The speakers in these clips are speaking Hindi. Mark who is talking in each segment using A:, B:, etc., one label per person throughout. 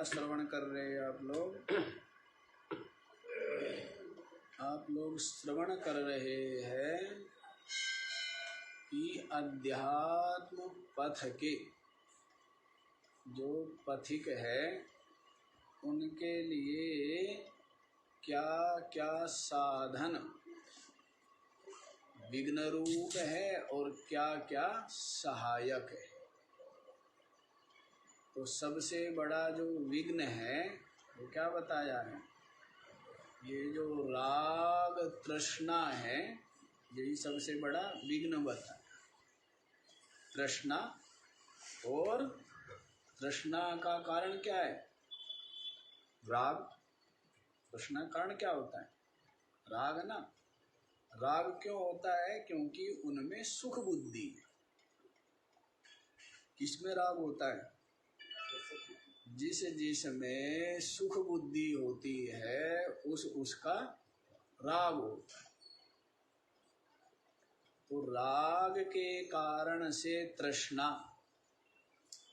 A: क्या श्रवण कर रहे हैं आप लोग? आप लोग श्रवण कर रहे हैं कि अध्यात्म पथ के जो पथिक है उनके लिए क्या क्या साधन विघ्न रूप है और क्या क्या सहायक है। तो सबसे बड़ा जो विघ्न है वो क्या बताया है? ये जो राग तृष्णा है यही सबसे बड़ा विघ्न बताया। तृष्णा, और तृष्णा का कारण क्या है? राग। तृष्णा कारण क्या होता है? राग ना। राग क्यों होता है? क्योंकि उनमें सुख बुद्धि है। किसमें राग होता है? जिसमें सुख बुद्धि होती है उसका राग होता है। तो राग के कारण से तृष्णा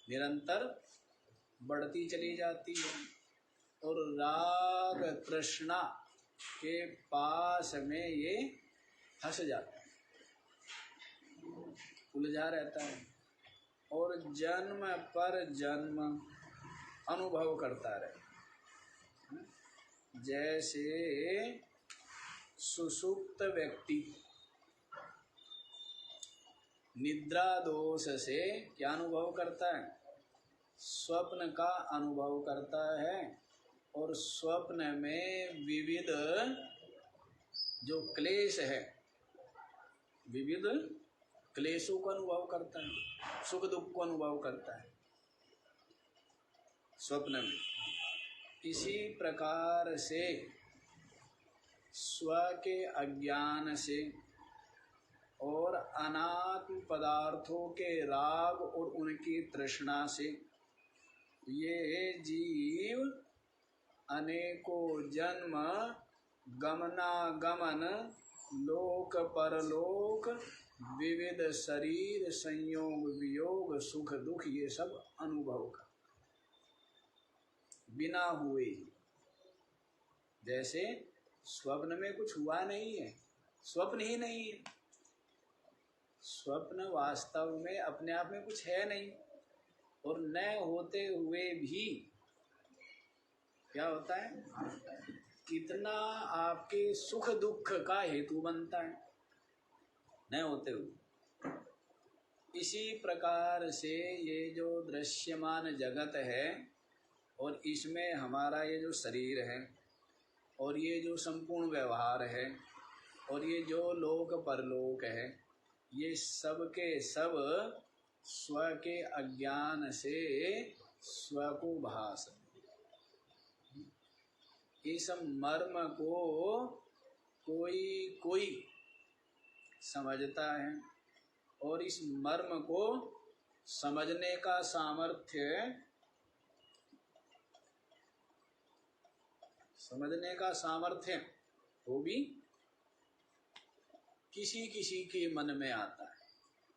A: निरंतर बढ़ती चली जाती है और राग तृष्णा के पास में ये फंस जाता है, उलझा रहता है और जन्म पर जन्म अनुभव करता रहे। जैसे सुषुप्त व्यक्ति निद्रा दोष से क्या अनुभव करता है? स्वप्न का अनुभव करता है और स्वप्न में विविध जो क्लेश है, विविध क्लेशों का अनुभव करता है, सुख दुख को अनुभव करता है स्वप्न में। इसी प्रकार से स्व के अज्ञान से और अनात्म पदार्थों के राग और उनकी तृष्णा से ये जीव अनेकों जन्म गमनागमन लोक परलोक विविध शरीर संयोग वियोग सुख दुख ये सब अनुभव का बिना हुए। जैसे स्वप्न में कुछ हुआ नहीं है, स्वप्न ही नहीं है। स्वप्न वास्तव में अपने आप में कुछ है नहीं और न होते हुए भी क्या होता है? कितना आपके सुख दुख का हेतु बनता है न होते हुए। इसी प्रकार से ये जो दृश्यमान जगत है और इसमें हमारा ये जो शरीर है और ये जो संपूर्ण व्यवहार है और ये जो लोक परलोक है, ये सब के सब स्व के अज्ञान से स्व को भास। इस मर्म को कोई समझता है और इस मर्म को समझने का सामर्थ्य वो भी किसी किसी के मन में आता है।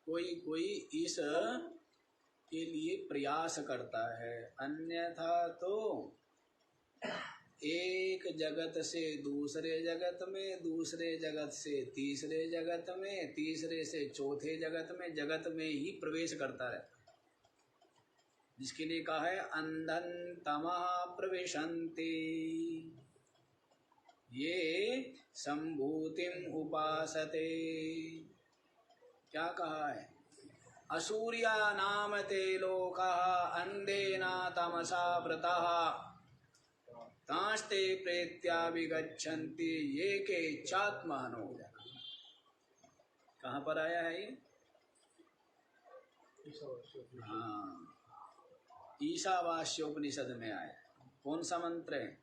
A: कोई इस के लिए प्रयास करता है, अन्यथा तो एक जगत से दूसरे जगत में, दूसरे जगत से तीसरे जगत में, तीसरे से चौथे जगत में ही प्रवेश करता रहता है। जिसके लिए कहा है अंधन तमः प्रविशन्ति, ये संभूतिम उपासते। क्या कहा है? असूर्या नाम ते लोकाः अंधेना तमसा वृतः तांस्ते प्रेत्याभिगच्छन्ति ये के चात्महनो। कहाँ पर आया है ये? हाँ, ईशावास्योपनिषद में आया। कौन सा मंत्र है?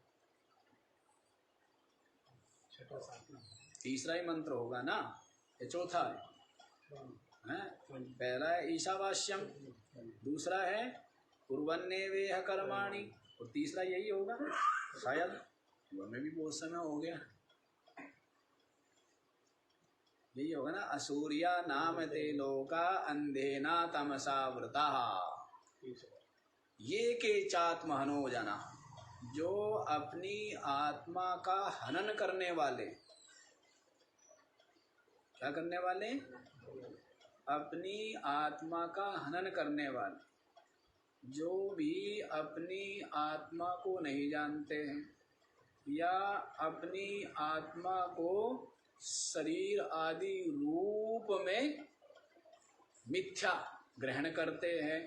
A: तीसरा ही मंत्र होगा ना, ये चौथा है? पहला है ईशावास्यम, दूसरा है कुर्वन्नेवेह कर्माणि और तीसरा यही होगा शायद। हमें भी बहुत समय हो गया, यही होगा ना। असूर्या नाम ते लोका अंधेना तमसा वृता। ये के चात्महनो जना, जो अपनी आत्मा का हनन करने वाले, क्या करने वाले? अपनी आत्मा का हनन करने वाले, जो भी अपनी आत्मा को नहीं जानते हैं या अपनी आत्मा को शरीर आदि रूप में मिथ्या ग्रहण करते हैं,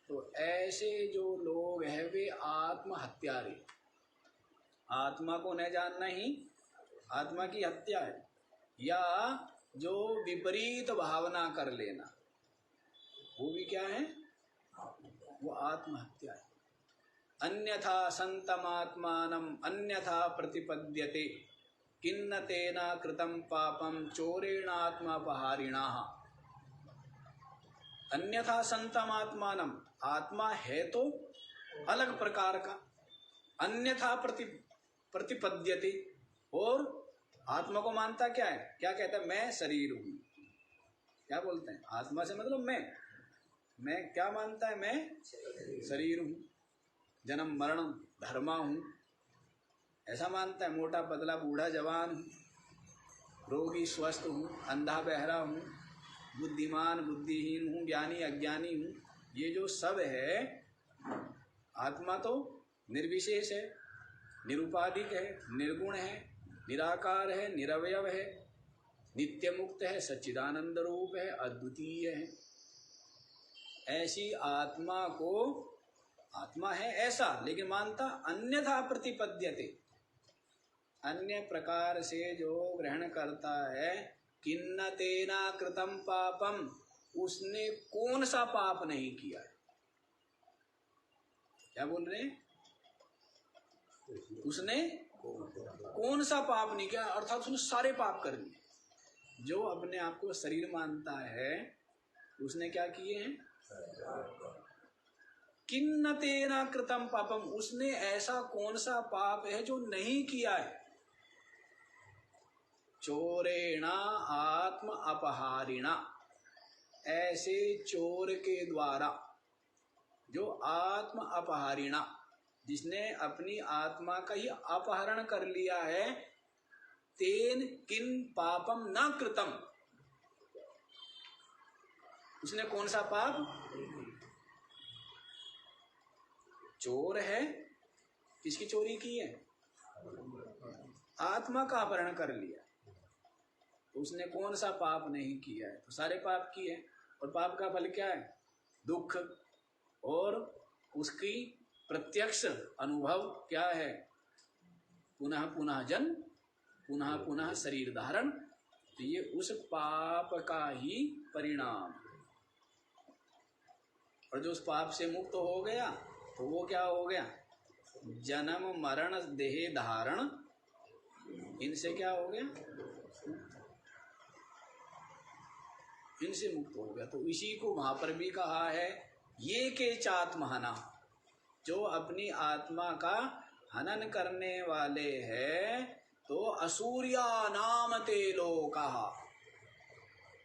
A: तो ऐसे जो लोग हैं वे आत्महत्यारे। आत्मा को न जानना ही आत्मा की हत्या है, या जो विपरीत भावना कर लेना, वो भी क्या है? वो आत्महत्या है। अन्यथा संतमात्मानम अन्यथा प्रतिपद्यते किन्न तेना कृतं पापम चोरेणात्मापहारिणाः। अन्यथा संतमात्मानम, आत्मा है तो अलग प्रकार का, अन्यथा प्रतिपद्यते, और आत्मा को मानता क्या है? क्या कहता है? मैं शरीर हूं। क्या बोलते हैं? आत्मा से मतलब मैं क्या मानता है? मैं शरीर हूं, जन्म मरण धर्मा हूं, ऐसा मानता है। मोटा पतला बूढ़ा जवान हूं, रोगी स्वस्थ हूं, अंधा बहरा हूं, बुद्धिमान बुद्धिहीन हूं, ज्ञानी अज्ञानी हूं। ये जो सब है, आत्मा तो निर्विशेष है, निरुपाधिक है, निर्गुण है, निराकार है, निरवयव है, नित्य मुक्त है, सच्चिदानंद रूप है, अद्वितीय है। ऐसी आत्मा को, आत्मा है ऐसा, लेकिन मानता अन्यथा प्रतिपद्यते, अन्य प्रकार से जो ग्रहण करता है। किन्न तेना कृतं पापम, उसने कौन सा पाप नहीं किया है? क्या बोल रहे हैं? उसने कौन सा पाप नहीं किया, अर्थात उसने सारे पाप कर लिए। जो अपने आप को शरीर मानता है, उसने क्या किए हैं? किन्न तेना कृतं पापम, उसने ऐसा कौन सा पाप है जो नहीं किया है? चोरेणा आत्म अपहारिणा, ऐसे चोर के द्वारा, जो आत्म अपहारिणा, जिसने अपनी आत्मा का ही अपहरण कर लिया है। तेन किन पापम न कृतम, उसने कौन सा पाप? चोर है, किसकी चोरी की है? आत्मा का अपहरण कर लिया। तो उसने कौन सा पाप नहीं किया है? तो सारे पाप किए। और पाप का फल क्या है? दुख। और उसकी प्रत्यक्ष अनुभव क्या है? पुनः पुनः जन्म, पुनः पुनः शरीर धारण। तो ये उस पाप का ही परिणाम। और जो उस पाप से मुक्त हो गया, तो वो क्या हो गया? जन्म मरण देह धारण, इनसे क्या हो गया? इनसे मुक्त हो गया। तो इसी को वहां पर भी कहा है, ये के चात्महना, जो अपनी आत्मा का हनन करने वाले हैं, तो असूर्या नाम ते लोका,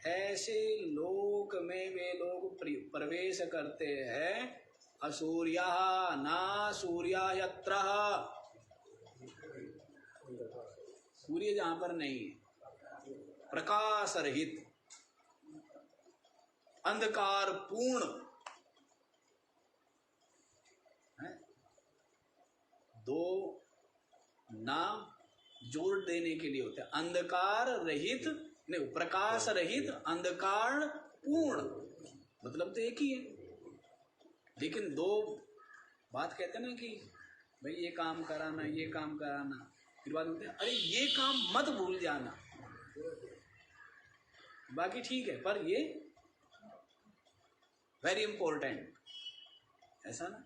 A: ऐसे लोक में वे लोग प्रवेश करते हैं। असूर्या ना सूर्या यत्र, सूर्य जहां पर नहीं है, प्रकाश रहित, अंधकार पूर्ण है। दो नाम जोड़ देने के लिए होते हैं, अंधकार रहित नहीं, प्रकाश रहित, अंधकार पूर्ण, मतलब तो एक ही है। लेकिन दो बात कहते हैं ना कि भाई ये काम कराना, ये काम कराना, फिर बाद बोलते हैं अरे ये काम मत भूल जाना, बाकी ठीक है पर ये वेरी इंपॉर्टेंट, ऐसा ना।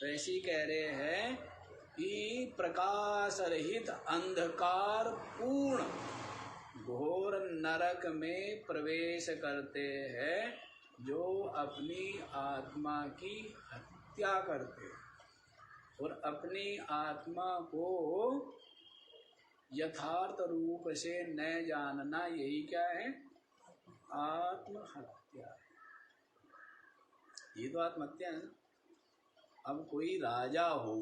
A: तो ऐसे ही कह रहे हैं कि प्रकाश रहित अंधकार पूर्ण घोर नरक में प्रवेश करते हैं, जो अपनी आत्मा की हत्या करते हैं। और अपनी आत्मा को यथार्थ रूप से न जानना, यही क्या है? आत्महत्या है। ये तो आत्महत्या है ना। अब कोई राजा हो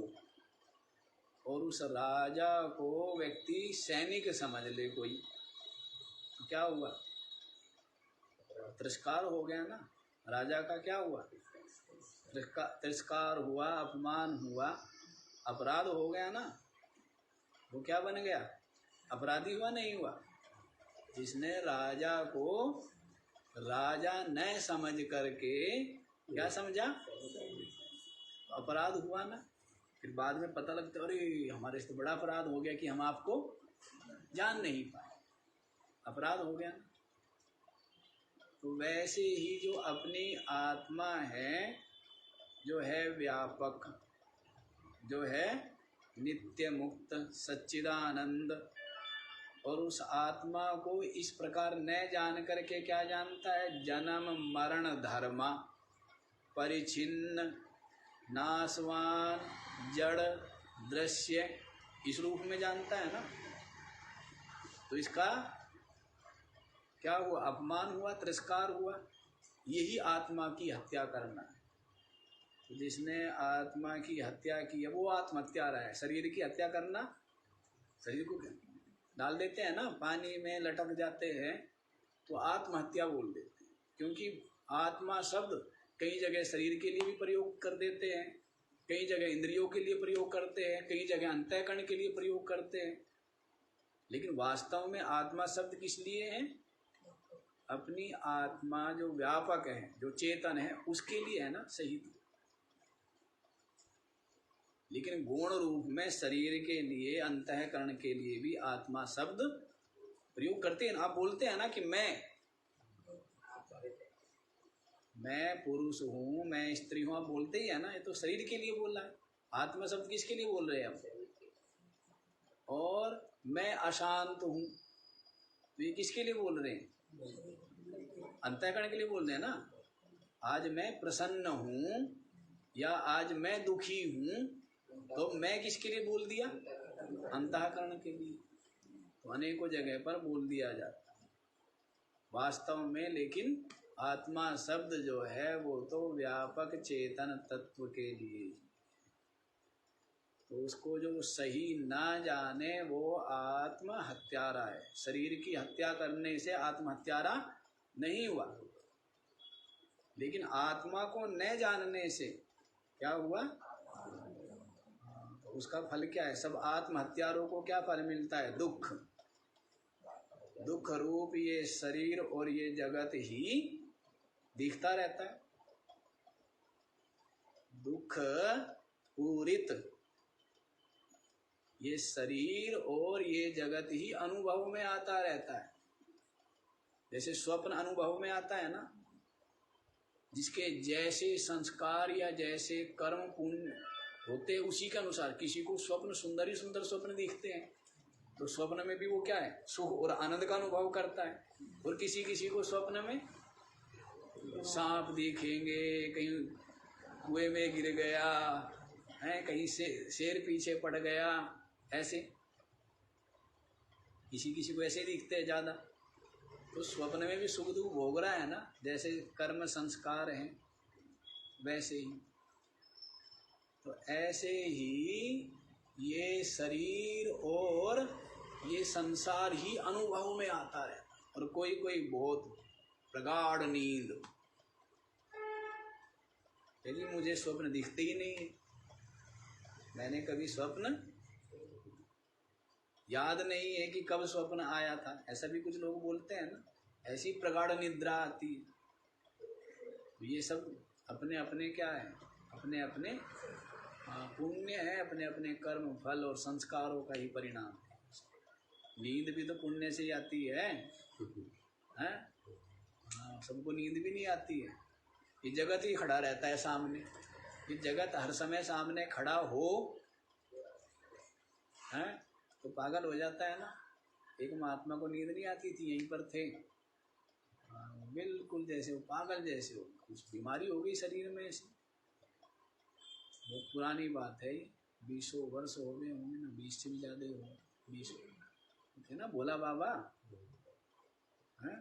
A: और उस राजा को व्यक्ति सैनिक समझ ले कोई, तो क्या हुआ? तिरस्कार हो गया ना। राजा का क्या हुआ? तिरस्कार हुआ, अपमान हुआ, अपराध हो गया ना। वो क्या बन गया? अपराधी हुआ, नहीं हुआ? जिसने राजा को राजा न समझ करके क्या समझा? अपराध हुआ ना। फिर बाद में पता लगता है अरे हमारे से तो बड़ा अपराध हो गया कि हम आपको जान नहीं पाए, अपराध हो गया ना। तो वैसे ही जो अपनी आत्मा है, जो है व्यापक, जो है नित्य मुक्त सच्चिदानंद, और उस आत्मा को इस प्रकार न जान करके क्या जानता है? जन्म मरण धर्मा परिचिन्न नाशवान जड़ दृश्य, इस रूप में जानता है ना। तो इसका क्या हुआ? अपमान हुआ, तिरस्कार हुआ। यही आत्मा की हत्या करना है। तो जिसने आत्मा की हत्या की है वो आत्महत्या रहा है। शरीर की हत्या करना, शरीर को डाल देते हैं ना पानी में, लटक जाते हैं तो आत्महत्या बोल देते हैं। क्योंकि आत्मा शब्द कई जगह शरीर के लिए भी प्रयोग कर देते हैं, कई जगह इंद्रियों के लिए प्रयोग करते हैं, कई जगह अंतःकरण के लिए प्रयोग करते हैं। लेकिन वास्तव में आत्मा शब्द किस लिए है? अपनी आत्मा जो व्यापक है, जो चेतन है, उसके लिए है ना सही। लेकिन गुण रूप में शरीर के लिए, अंतःकरण के लिए भी आत्मा शब्द प्रयोग करते हैं। आप बोलते हैं ना कि मैं पुरुष हूँ, मैं स्त्री हूँ, आप बोलते ही है ना। ये तो शरीर के लिए बोल रहा है। आत्मा शब्द किसके लिए बोल रहे हैं आप? और मैं अशांत हूँ, तो ये किसके लिए बोल रहे हैं? अंतःकरण के लिए बोल रहे हैं ना। आज मैं प्रसन्न हूँ या आज मैं दुखी हूँ, तो मैं किसके लिए बोल दिया? अंतःकरण के लिए। तो अनेकों जगह पर बोल दिया जाता है वास्तव में। लेकिन आत्मा शब्द जो है वो तो व्यापक चेतन तत्व के लिए। तो उसको जो सही ना जाने वो आत्म हत्यारा है। शरीर की हत्या करने से आत्म हत्यारा नहीं हुआ, लेकिन आत्मा को न जानने से क्या हुआ? तो उसका फल क्या है? सब आत्म हत्यारों को क्या फल मिलता है? दुख। दुख रूप ये शरीर और ये जगत ही दिखता रहता है। दुख पूरित ये शरीर और ये जगत ही अनुभव में आता रहता है। जैसे स्वप्न अनुभव में आता है ना, जिसके जैसे संस्कार या जैसे कर्म पुण्य होते उसी के अनुसार। किसी को स्वप्न सुंदर ही सुंदर स्वप्न दिखते हैं, तो स्वप्न में भी वो क्या है? सुख और आनंद का अनुभव करता है। और किसी किसी को स्वप्न में सांप दिखेंगे, कहीं कुएं में गिर गया है, कहीं से शेर पीछे पड़ गया, ऐसे किसी किसी को ऐसे दिखते हैं ज्यादा। तो स्वप्न में भी सुख दुख भोग रहा है ना, जैसे कर्म संस्कार हैं वैसे ही। तो ऐसे ही ये शरीर और ये संसार ही अनुभव में आता है। और कोई कोई बहुत प्रगाढ़ नींद, यदि मुझे स्वप्न दिखते ही नहीं है, मैंने कभी स्वप्न याद नहीं है कि कब स्वप्न आया था, ऐसा भी कुछ लोग बोलते हैं ना। ऐसी प्रगाढ़ निद्रा आती है। ये सब अपने अपने क्या है? अपने अपने पुण्य है, अपने अपने कर्म फल और संस्कारों का ही परिणाम है। नींद भी तो पुण्य से ही आती है, हैं? हाँ, सबको नींद भी नहीं आती है। ये जगत ही खड़ा रहता है सामने। ये जगत हर समय सामने खड़ा हो, हैं, तो पागल हो जाता है ना। एक महात्मा को नींद नहीं आती थी, यहीं पर थे, बिल्कुल जैसे वो पागल जैसे हो, कुछ बीमारी हो गई शरीर में ऐसी। बहुत पुरानी बात है, 20 वर्ष हो गए होंगे ना, 20 से भी ज्यादा हो, 20 थे ना भोला बाबा, हैं,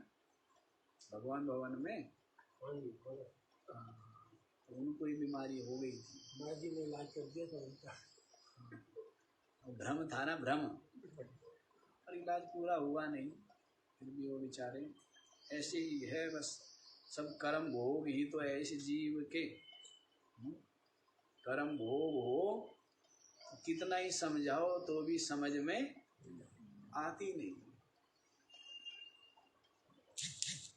A: भगवान भवन में। तो उनको ही बीमारी हो गई थी।
B: माँ जी ने इलाज कर दिया था उनका।
A: भ्रम था ना, भ्रम, और इलाज पूरा हुआ नहीं, फिर भी वो बेचारे ऐसे ही है बस। सब कर्म भोग ही तो है इस जीव के। कर्म भोग हो, कितना ही समझाओ तो भी समझ में आती नहीं।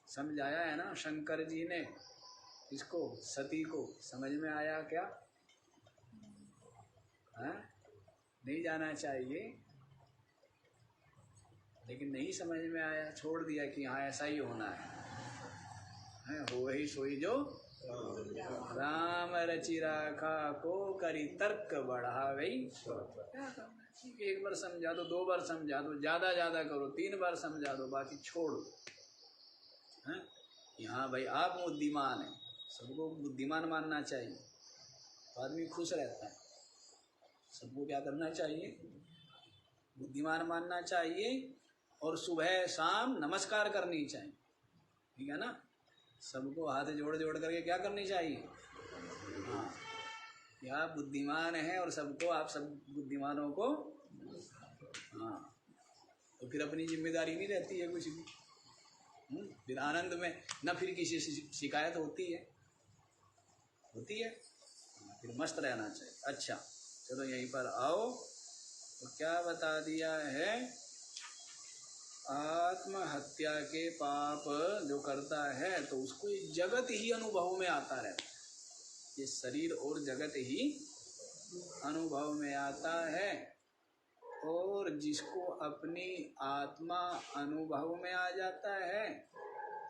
A: समझाया है ना शंकर जी ने इसको, सती को, समझ में आया क्या? हाँ, नहीं जाना चाहिए, लेकिन नहीं समझ में आया, छोड़ दिया कि हाँ ऐसा ही होना है। हो ही सोई जो राम रचि राखा को करी तर्क बढ़ा गई। क्या करना, ठीक है, एक बार समझा दो, 2 बार समझा दो, ज्यादा ज्यादा करो, 3 बार समझा दो, बाकी छोड़ो। यहाँ भाई आप बुद्धिमान है, सबको बुद्धिमान मानना चाहिए तो आदमी खुश रहता है। सबको क्या करना चाहिए? बुद्धिमान मानना चाहिए, और सुबह शाम नमस्कार करनी चाहिए, ठीक है ना? सबको हाथ जोड़ जोड़ करके क्या करनी चाहिए? हाँ, कि आप बुद्धिमान हैं और सबको, आप सब बुद्धिमानों को, हाँ, तो फिर अपनी जिम्मेदारी नहीं रहती है कुछ भी। फिर आनंद में न फिर किसी से शिकायत होती है, फिर मस्त रहना चाहिए। अच्छा चलो यहीं पर आओ, तो क्या बता दिया है? आत्महत्या के पाप जो करता है तो उसको ये जगत ही अनुभव में आता रहता है, ये शरीर और जगत ही अनुभव में आता है। और जिसको अपनी आत्मा अनुभव में आ जाता है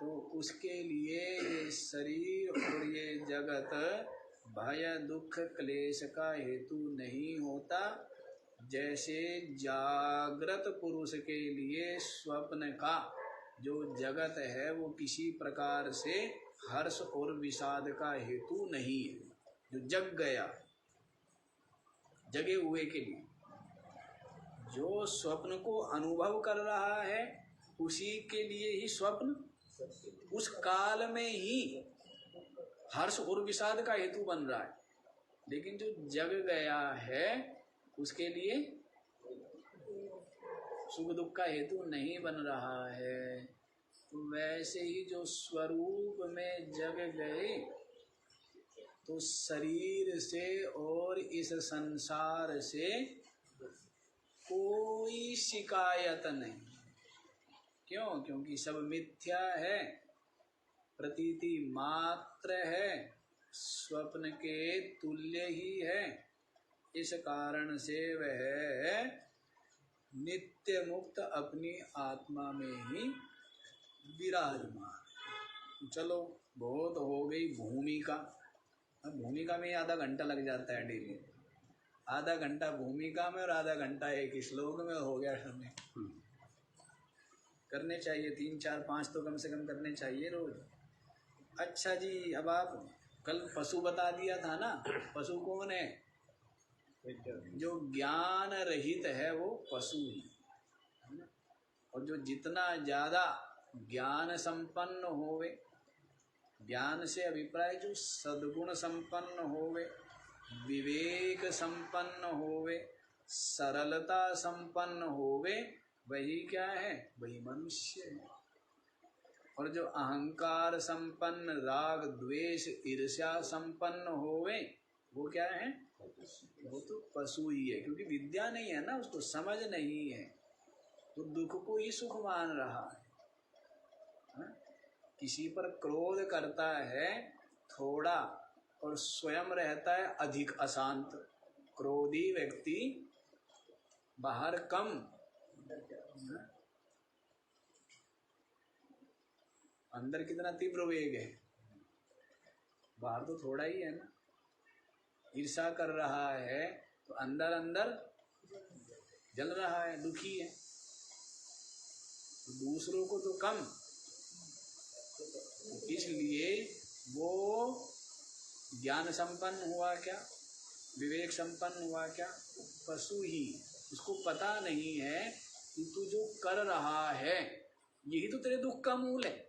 A: तो उसके लिए ये शरीर और ये जगत भय दुख क्लेश का हेतु नहीं होता। जैसे जागृत पुरुष के लिए स्वप्न का जो जगत है वो किसी प्रकार से हर्ष और विषाद का हेतु नहीं है। जो जग गया, जगे हुए के लिए, जो स्वप्न को अनुभव कर रहा है उसी के लिए ही स्वप्न उस काल में ही हर्ष और विषाद का हेतु बन रहा है। लेकिन जो जग गया है उसके लिए सुख दुख का हेतु नहीं बन रहा है। तो वैसे ही जो स्वरूप में जग गए तो शरीर से और इस संसार से कोई शिकायत नहीं। क्यों? क्योंकि सब मिथ्या है, प्रतीति मात्र है, स्वप्न के तुल्य ही है। इस कारण से वह नित्य मुक्त अपनी आत्मा में ही विराजमान। चलो बहुत हो गई भूमिका। अब भूमिका में आधा घंटा लग जाता है डेली, आधा घंटा भूमिका में और आधा घंटा एक श्लोक में हो गया समय। करने चाहिए 3 4 5 तो कम से कम करने चाहिए रोज। अच्छा जी, अब आप कल पशु बता दिया था ना, पशु कौन है? जो ज्ञान रहित है वो पशु ही, और जो जितना ज्यादा ज्ञान संपन्न होवे, ज्ञान से अभिप्राय जो सद्गुण संपन्न होवे, विवेक संपन्न होवे, सरलता संपन्न होवे, वही क्या है? वही मनुष्य है। और जो अहंकार संपन्न, राग द्वेष ईर्ष्या संपन्न होवे, वो क्या है? वो तो पशु ही है, क्योंकि विद्या नहीं है ना, उसको समझ नहीं है, तो दुख को ही सुख मान रहा है। किसी पर क्रोध करता है थोड़ा और स्वयं रहता है अधिक अशांत। क्रोधी व्यक्ति बाहर कम, अंदर कितना तीव्र वेग है, बाहर तो थोड़ा ही है ना। ईर्ष्या कर रहा है तो अंदर अंदर जल रहा है, दुखी है। दूसरों को तो कम, इसलिए वो ज्ञान संपन्न हुआ क्या, विवेक संपन्न हुआ क्या? पशु ही। उसको पता नहीं है कि तू जो कर रहा है यही तो तेरे दुख का मूल है।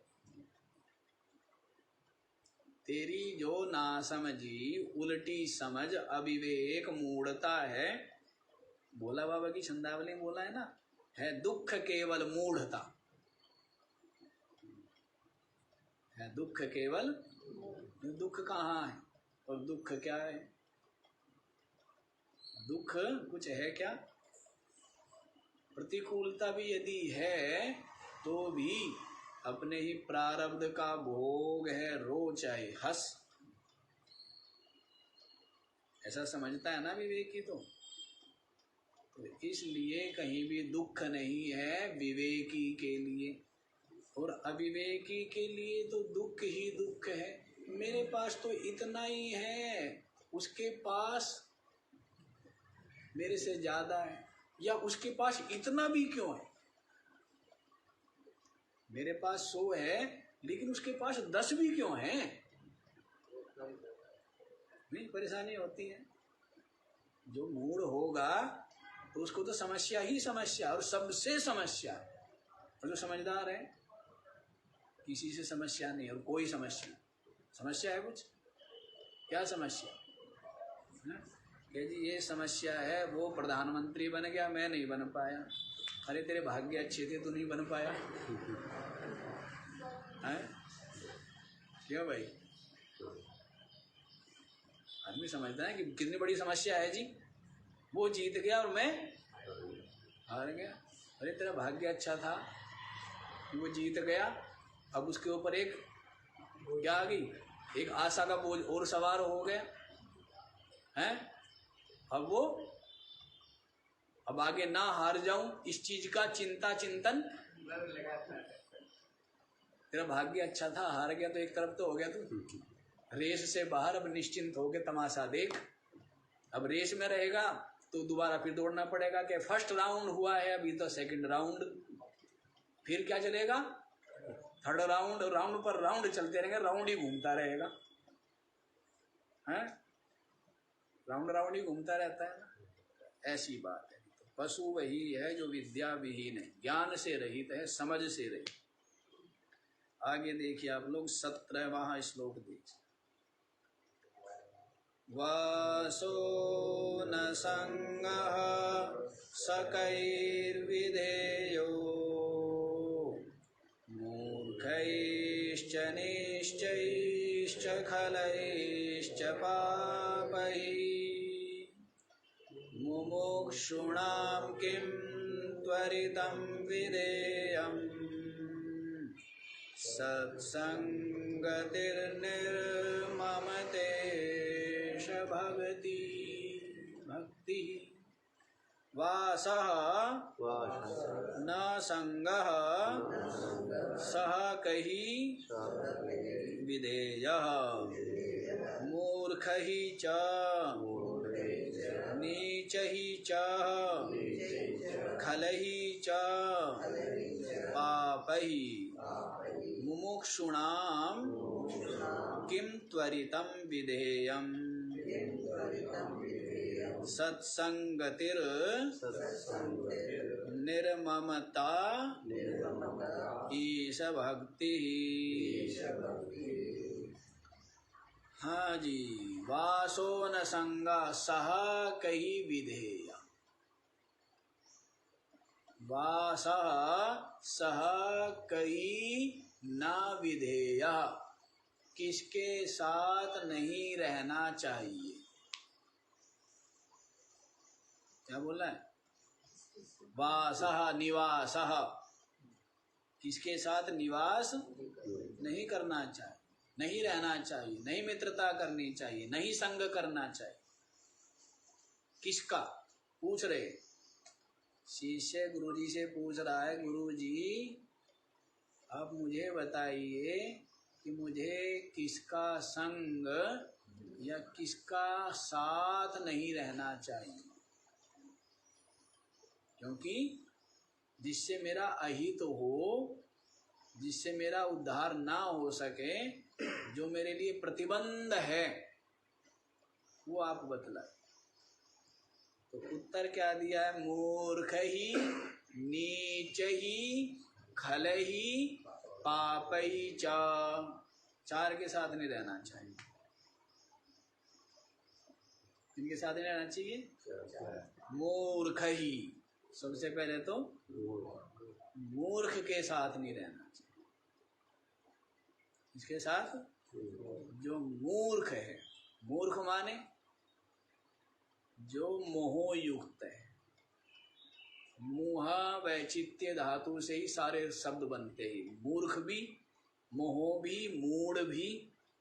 A: तेरी जो नासमझी उल्टी समझ अविवेक मूढ़ता है, बोला बाबा की छंदावली में बोला है ना, है दुख केवल मूढ़ता, है दुख केवल। दुख कहाँ है और दुख क्या है? दुख कुछ है क्या? प्रतिकूलता भी यदि है तो भी अपने ही प्रारब्ध का भोग है, रो चाहे हंस, ऐसा समझता है ना विवेकी। तो इसलिए कहीं भी दुख नहीं है विवेकी के लिए, और अविवेकी के लिए तो दुख ही दुख है। मेरे पास तो इतना ही है, उसके पास मेरे से ज्यादा है, या उसके पास इतना भी क्यों है, मेरे पास 100 है लेकिन उसके पास 10 भी क्यों है, नहीं परेशानी होती है। जो मूढ़ होगा तो उसको तो समस्या ही समस्या, और सबसे समस्या। और जो समझदार है किसी से समस्या नहीं, और कोई समस्या है कुछ? क्या समस्या है? कि जी ये समस्या है, वो प्रधानमंत्री बन गया, मैं नहीं बन पाया। अरे तेरे भाग्य अच्छे थे, तू नहीं बन पाया है? क्यों भाई? आदमी समझता है कि कितनी बड़ी समस्या है जी, वो जीत गया और मैं हार गया। अरे तेरा भाग्य अच्छा था कि वो जीत गया, अब उसके ऊपर एक क्या आ गई, एक आशा का बोझ और सवार हो गया है। अब आगे ना हार जाऊं इस चीज का चिंतन। तेरा भाग्य अच्छा था, हार गया तो एक तरफ तो हो गया तू रेस से बाहर, अब निश्चिंत होके तमाशा देख। अब रेस में रहेगा तो दोबारा फिर दौड़ना पड़ेगा कि फर्स्ट राउंड हुआ है, अभी तो सेकंड राउंड, फिर क्या चलेगा, थर्ड राउंड, राउंड पर राउंड चलते रहेंगे, राउंड ही घूमता रहेगा है, राउंड ही घूमता रहता है ना। ऐसी बात है। तो पशु वही है जो विद्या विहीन है, ज्ञान से रहित है, समझ से रहित। आगे देखिए आप लोग 17वां श्लोक देखिए। वासो न संगः सकैर्विधेयो मूर्खैश्च निश्चैश्च खलैश्च पापैः मुमुक्षूणां किं त्वरितं विधेयम् सत्संगतिर्निर्ममतेश भक्ति। वासः न संगः सह कही विधेयः मूर्ख ही च नीच ही च खल ही च पाप ही मुमुक्षुणां किं त्वरितं विधेयम् सत्संगतिर निर्ममता ईश भक्ति। हाँ जी, वासो न संगा सह कही विधेय। वासः सह कही न विधेय, किसके साथ नहीं रहना चाहिए। क्या बोल रहा है? वासः निवासः, किसके साथ निवास नहीं करना चाहिए, नहीं रहना चाहिए, नहीं मित्रता करनी चाहिए, नहीं संग करना चाहिए। किसका पूछ रहे? शिष्य गुरुजी से पूछ रहा है, गुरुजी आप मुझे बताइए कि मुझे किसका संग या किसका साथ नहीं रहना चाहिए, क्योंकि जिससे मेरा अहित हो, जिससे मेरा उद्धार ना हो सके, जो मेरे लिए प्रतिबंध है, वो आप बतलाए। तो उत्तर क्या दिया है? मूर्ख ही, नीच ही, खल ही, पाप ही च। चार के साथ नहीं रहना चाहिए। इनके साथ नहीं रहना चाहिए। मूर्ख ही, सबसे पहले तो मूर्ख के साथ नहीं रहना चाहिए। इसके साथ जो मूर्ख है, मूर्ख माने जो मोहयुक्त है। मोह वैचित्य धातु से ही सारे शब्द बनते हैं। मूर्ख भी, मोह भी, मूढ़ भी,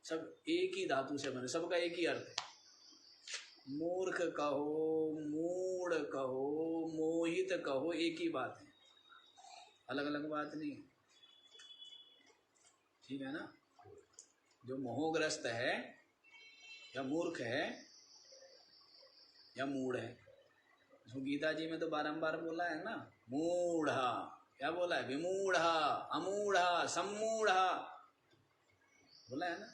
A: सब एक ही धातु से बने, सबका एक ही अर्थ है। मूर्ख कहो, मूढ़ कहो, मोहित कहो, एक ही बात है, अलग अलग बात नहीं है। ठीक है ना। जो मोहग्रस्त है या मूर्ख है या मूढ़ है, उसको गीता जी में तो बारंबार बोला है ना, मूढ़ा, क्या बोला है, विमूढ़ा, अमूढ़ा, सम्मूढ़ा, बोला है ना।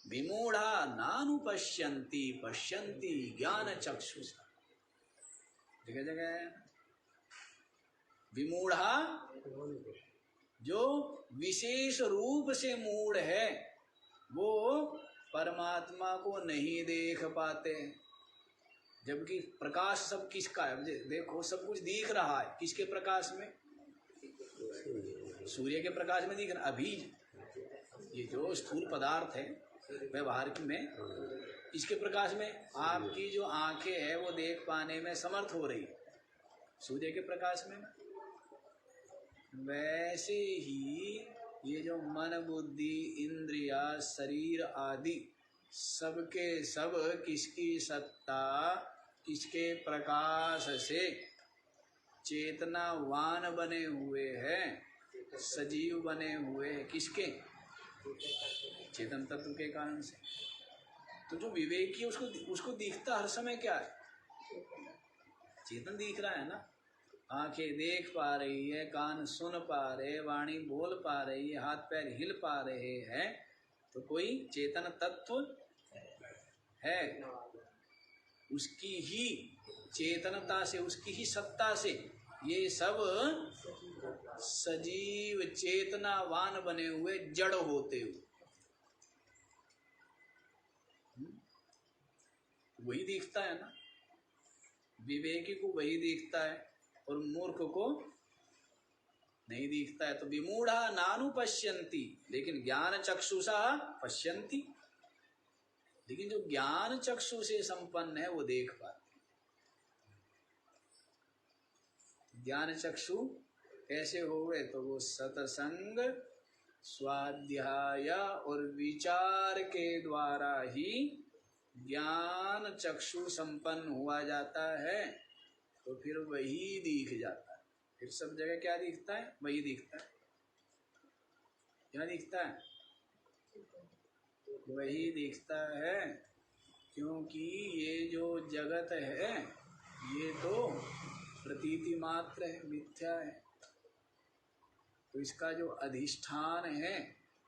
A: विमूढ़ा नानुपश्यन्ति पश्यन्ति ज्ञान चक्षुषा, जगह जगह है। विमूढ़ा जो विशेष रूप से मूढ़ है, वो परमात्मा को नहीं देख पाते। जबकि प्रकाश सब किसका है, देखो सब कुछ दिख रहा है, किसके प्रकाश में, सूर्य के प्रकाश में दिख रहा। अभी ये जो स्थूल पदार्थ है व्यवहारिक में, इसके प्रकाश में आपकी जो आंखें है वो देख पाने में समर्थ हो रही है, सूर्य के प्रकाश में। वैसे ही ये जो मन, बुद्धि, इंद्रिया, शरीर आदि सबके सब किसकी सत्ता, किसके प्रकाश से चेतनावान बने हुए हैं, सजीव बने हुए हैं, किसके, चेतन तत्व के कारण से। तो जो विवेकी उसको दिखता हर समय क्या है, चेतन दिख रहा है ना। आंखें देख पा रही है, कान सुन पा रहे, वाणी बोल पा रही है, हाथ पैर हिल पा रहे हैं, तो कोई चेतन तत्व है। उसकी ही चेतनता से, उसकी ही सत्ता से ये सब सजीव चेतनावान बने हुए जड़ होते हुए, वही दिखता है ना। विवेकी को वही दिखता है और मूर्ख को नहीं दिखता है। तो विमूढ़ा नानुपश्यन्ति, लेकिन ज्ञान चक्षुषा पश्यन्ति, लेकिन जो ज्ञान चक्षु से संपन्न है वो देख पाते। ज्ञान चक्षु कैसे होवे, तो वो सत्संग, स्वाध्याय और विचार के द्वारा ही ज्ञान चक्षु संपन्न हुआ जाता है। तो फिर वही दिख जाता है। फिर सब जगह क्या दिखता है, वही दिखता है। क्या दिखता है, वही दिखता है। क्योंकि ये जो जगत है ये तो प्रतीति मात्र है, मिथ्या है। तो इसका जो अधिष्ठान है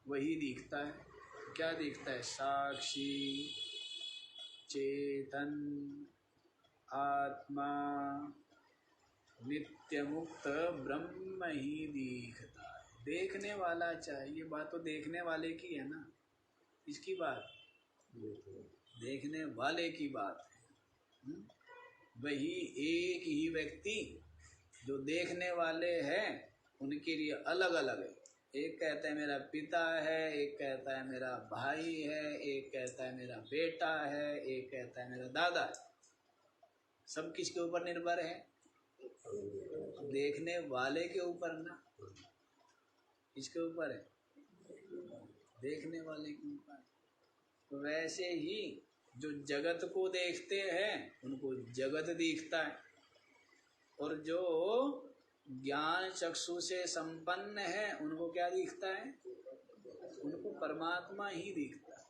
A: वही दिखता है। क्या दिखता है, साक्षी, चेतन, आत्मा, नित्य मुक्त ब्रह्म ही दिखता है। देखने वाला चाहिए, बात तो देखने वाले की है ना, इसकी बात देखने वाले की बात है। वही एक ही व्यक्ति जो देखने वाले हैं उनके लिए अलग अलग है। एक कहता है मेरा पिता है, एक कहता है मेरा भाई है, एक कहता है मेरा बेटा है, एक कहता है मेरा दादा है। सब किसके ऊपर निर्भर है, देखने वाले के ऊपर ना। किसके ऊपर है, देखने वाले के ऊपर। तो वैसे ही जो जगत को देखते हैं उनको जगत दिखता है, और जो ज्ञान चक्षु से संपन्न है उनको क्या दिखता है, उनको परमात्मा ही दिखता है।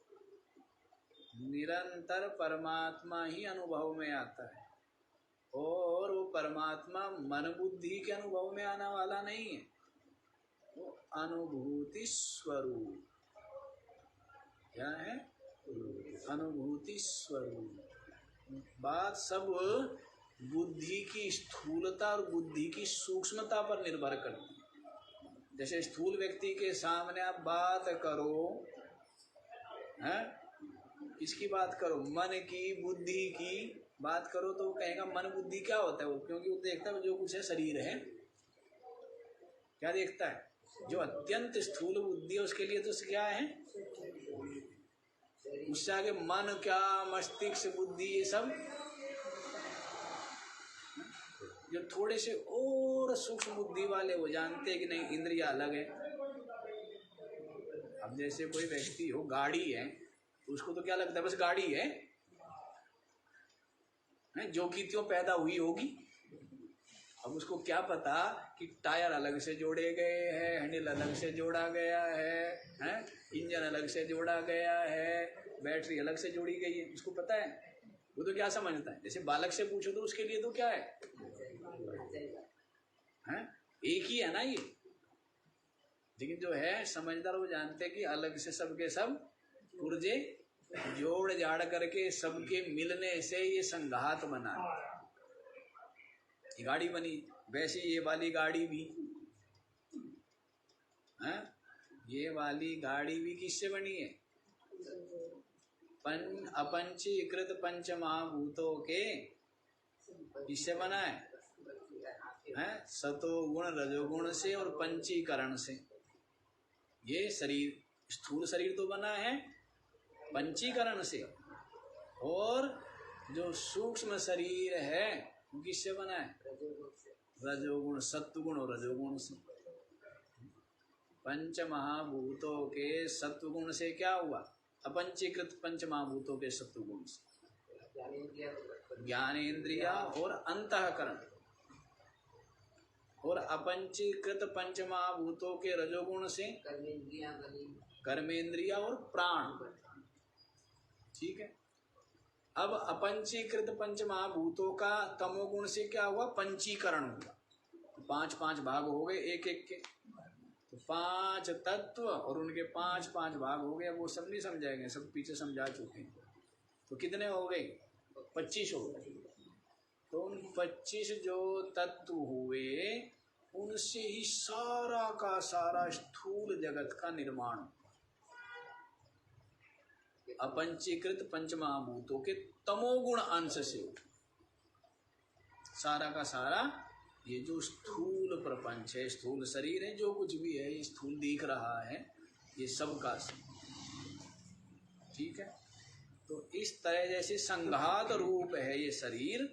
A: निरंतर परमात्मा ही अनुभव में आता है, और वो परमात्मा मन बुद्धि के अनुभव में आने वाला नहीं है, वो अनुभूति स्वरूप। क्या है, अनुभूति स्वरूप। बात सब बुद्धि की स्थूलता और बुद्धि की सूक्ष्मता पर निर्भर करती है। जैसे स्थूल व्यक्ति के सामने आप बात करो है? किसकी बात करो? मन की, बुद्धि की बात करो तो वो कहेगा मन बुद्धि क्या होता है वो, क्योंकि वो देखता है जो कुछ है शरीर है। क्या देखता है? जो अत्यंत स्थूल बुद्धि है उसके लिए तो क्या है, उससे आगे मन क्या, मस्तिष्क, बुद्धि, ये सब। जो थोड़े से और सूक्ष्म बुद्धि वाले वो जानते हैं कि नहीं इंद्रिया अलग है। अब जैसे कोई व्यक्ति हो, गाड़ी है तो उसको तो क्या लगता है बस गाड़ी है, जो कि त्यों पैदा हुई होगी। अब उसको क्या पता कि टायर अलग से जोड़े गए हैं, हैंडल अलग से जोड़ा गया है, इंजन अलग से जोड़ा गया है, बैटरी अलग से जोड़ी गई है, उसको पता है? वो तो क्या समझता है, जैसे बालक से पूछो तो उसके लिए तो क्या है, एक ही है ना ये। लेकिन जो है समझदार वो जानते हैं कि अलग से सबके सब पुर्जे जोड़ जाड़ करके सबके मिलने से ये संघात बना, ये गाड़ी बनी। वैसे ये वाली गाड़ी भी है, ये वाली गाड़ी भी किससे बनी है? अपंचीकृत पंच महाभूतों के किससे बना है? सतोगुण रजोगुण से और पंचीकरण से। ये शरीर, स्थूल शरीर तो बना है पंचीकरण से, और जो सूक्ष्म शरीर है वो किससे बना है? रजोगुण, सत्वगुण और रजोगुण से। पंच महाभूतों के सत्वगुण से क्या हुआ? अपंचीकृत पंच महाभूतों के सत्वगुण से ज्ञानेन्द्रिया और अंतःकरण, और अपंचीकृत पंच महाभूतों के रजोगुण से कर्मेंद्रिया और प्राण। ठीक है। अब अपंचीकृत पंच महाभूतों का तमोगुण से क्या हुआ? पंचीकरण हुआ। तो 5-5 भाग हो गए एक एक के, तो 5 तत्व और उनके 5-5 भाग हो गए। वो सब नहीं समझाएंगे, सब पीछे समझा चुके हैं। तो कितने हो गए? 25 हो गए। तो उन 25 जो तत्व हुए उनसे ही सारा का सारा स्थूल जगत का निर्माण। अपंचीकृत पंचमहाभूतों के तमोगुण अंश से सारा का सारा ये जो स्थूल प्रपंच है, स्थूल शरीर है, जो कुछ भी है ये स्थूल दिख रहा है, ये सब का। ठीक है। तो इस तरह जैसे संघात रूप है ये शरीर,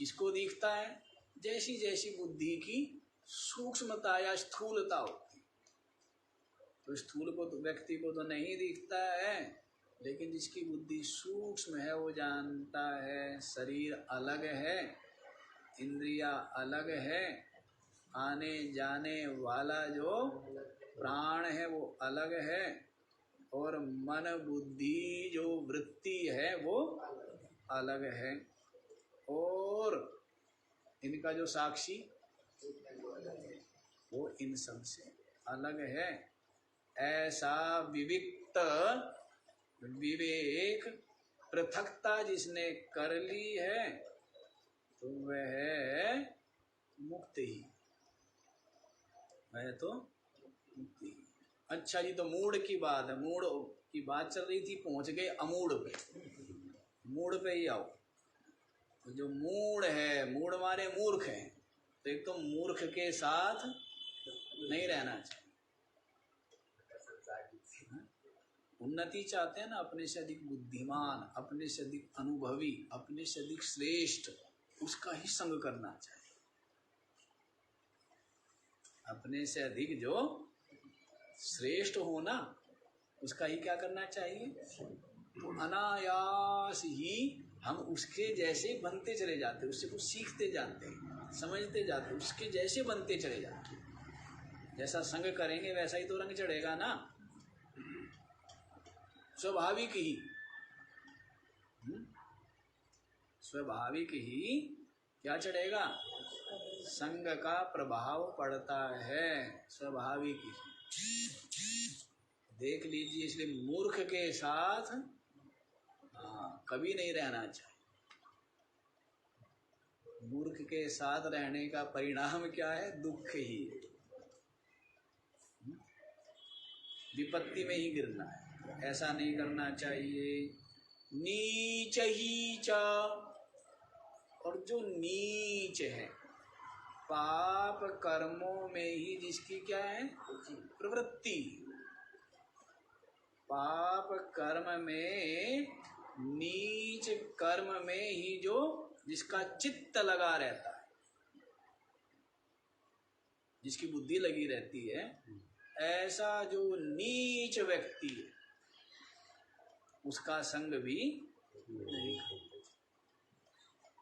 A: किसको दिखता है? जैसी जैसी बुद्धि की सूक्ष्मता या स्थूलता होती, तो स्थूल को तो व्यक्ति को तो नहीं दिखता है, लेकिन जिसकी बुद्धि सूक्ष्म है वो जानता है शरीर अलग है, इंद्रिया अलग है, आने जाने वाला जो प्राण है वो अलग है, और मन बुद्धि जो वृत्ति है वो अलग है, और इनका जो साक्षी वो इन सब से अलग है। ऐसा विविक्त विवेक पृथकता जिसने कर ली है तो वह मुक्त ही, वह तो मुक्ति ही। अच्छा जी, तो मूड की बात है, मूड की बात चल रही थी, पहुंच गए अमूढ़ पे। मूड पे ही आओ। तो जो मूड है, मूड माने मूर्ख है, तो एक तो मूर्ख के साथ नहीं रहना चाहिए। उन्नति चाहते हैं ना, अपने से अधिक बुद्धिमान, अपने से अधिक अनुभवी, अपने से अधिक श्रेष्ठ, उसका ही संग करना चाहिए। अपने से अधिक जो श्रेष्ठ हो ना, उसका ही क्या करना चाहिए? तो अनायास ही हम उसके जैसे बनते चले जाते, उससे कुछ सीखते जाते हैं, समझते जाते, उसके जैसे बनते चले जाते। जैसा संग करेंगे वैसा ही तो रंग चढ़ेगा ना, स्वाभाविक ही। स्वाभाविक ही क्या चढ़ेगा? संग का प्रभाव पड़ता है, स्वाभाविक ही। देख लीजिए, इसलिए मूर्ख के साथ कभी नहीं रहना चाहिए। मूर्ख के साथ रहने का परिणाम क्या है? दुख ही। विपत्ति में ही गिरना है, ऐसा नहीं करना चाहिए। नीच ही च, और जो नीच है, पाप कर्मों में ही जिसकी क्या है प्रवृत्ति, पाप कर्म में, नीच कर्म में ही जो जिसका चित्त लगा रहता है, जिसकी बुद्धि लगी रहती है, ऐसा जो नीच व्यक्ति है उसका संग भी नहीं।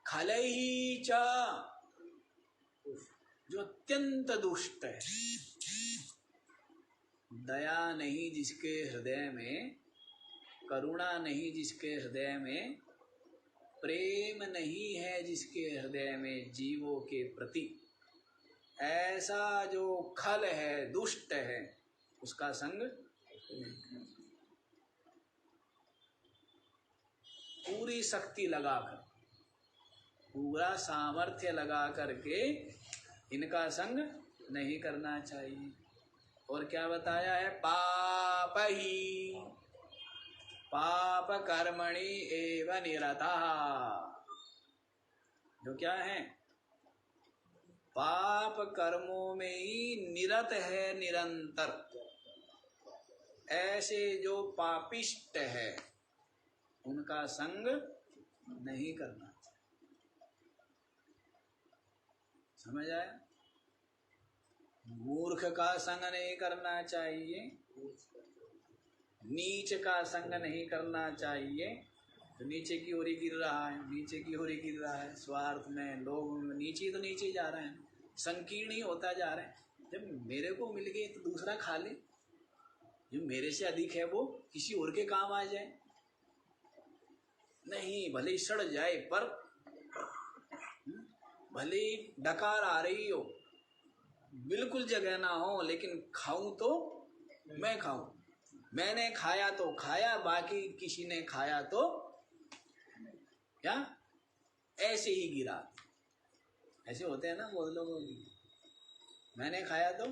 A: खलही च, जो अत्यंत दुष्ट है, दया नहीं जिसके हृदय में, करुणा नहीं जिसके हृदय में, प्रेम नहीं है जिसके हृदय में जीवों के प्रति, ऐसा जो खल है, दुष्ट है, उसका संग पूरी शक्ति लगाकर, पूरा सामर्थ्य लगा करके इनका संग नहीं करना चाहिए। और क्या बताया है? पाप ही, पाप कर्मणि एव निरतः, जो क्या है पाप कर्मों में ही निरत है निरंतर, ऐसे जो पापिष्ट है उनका संग नहीं करना। समझ आया? मूर्ख का संग नहीं करना चाहिए, नीच का संग नहीं करना चाहिए। तो नीचे की ओर ही गिर रहा है, नीचे की ओर ही गिर रहा है, स्वार्थ में, लोग में, नीचे तो नीचे जा रहे हैं, संकीर्ण ही होता जा रहा है। जब मेरे को मिल गई तो दूसरा खा ले, जो मेरे से अधिक है वो किसी और के काम आ जाए, नहीं भले सड़ जाए, पर भले डकार आ रही हो, बिल्कुल जगह ना हो, लेकिन खाऊं तो मैं खाऊं, मैंने खाया तो खाया, बाकी किसी ने खाया तो क्या ऐसे ही गिरा। ऐसे होते हैं ना बहुत लोगों की, मैंने खाया तो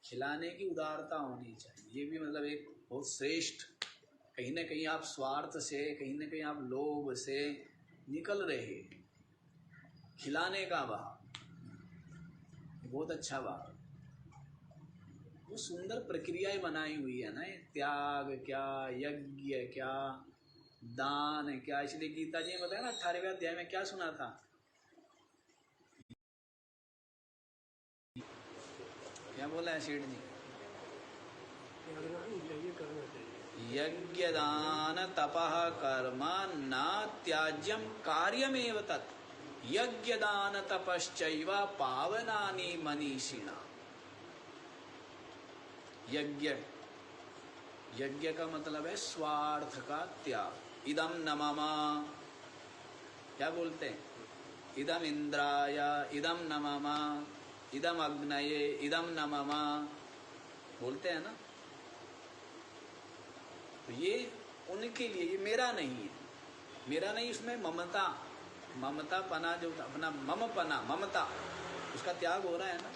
A: खिलाने की उदारता होनी चाहिए। ये भी मतलब एक बहुत श्रेष्ठ, कहीं ना कहीं आप स्वार्थ से, कहीं ना कहीं आप लोभ से निकल रहे, खिलाने का भाव बहुत अच्छा भाव, वो सुंदर प्रक्रियाएं बनाई हुई है ना, त्याग क्या, यज्ञ क्या, दान क्या। इसलिए गीता जी ने बताया ना 18वें अध्याय में क्या सुना था, क्या बोला है सेठ जी? यज्ञ दान तपः कर्म न त्याज्यम कार्यमेव तत्, यज्ञ दान तपश्चैव पावनानि मनीषिणा। यज्ञ, यज्ञ का मतलब है स्वार्थ का त्याग। इदम न मम, क्या बोलते हैं? इदम इंद्राय, इदम न मम, इदम अग्नये, इदम न मम, बोलते हैं ना। तो ये उनके लिए, ये मेरा नहीं है, मेरा नहीं, उसमें ममता, ममता पना, जो अपना मम पना, ममता, उसका त्याग हो रहा है ना।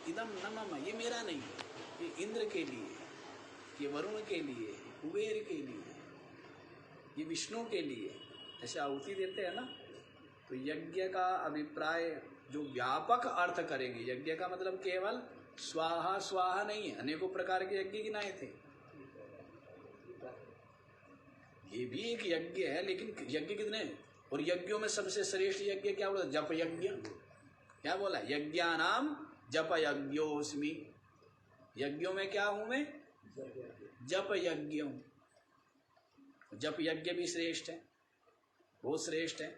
A: इदम न मम, ये मेरा नहीं है, ये इंद्र के लिए, ये वरुण के लिए, कुबेर के लिए, ये विष्णु के लिए, ऐसे आहुति देते हैं ना। तो यज्ञ का अभिप्राय जो व्यापक अर्थ करेंगे, यज्ञ का मतलब केवल स्वाहा स्वाहा नहीं है, अनेकों प्रकार के यज्ञ गिनाए थे, ये भी एक यज्ञ है, लेकिन यज्ञ कितने हैं? और यज्ञों में सबसे श्रेष्ठ यज्ञ क्या बोला? जप यज्ञ। क्या बोला? यज्ञानाम जप यज्ञोस्मि, यज्ञों में क्या हूं मैं? जप यज्ञ हूं। जप यज्ञ भी श्रेष्ठ है, बहुत श्रेष्ठ है।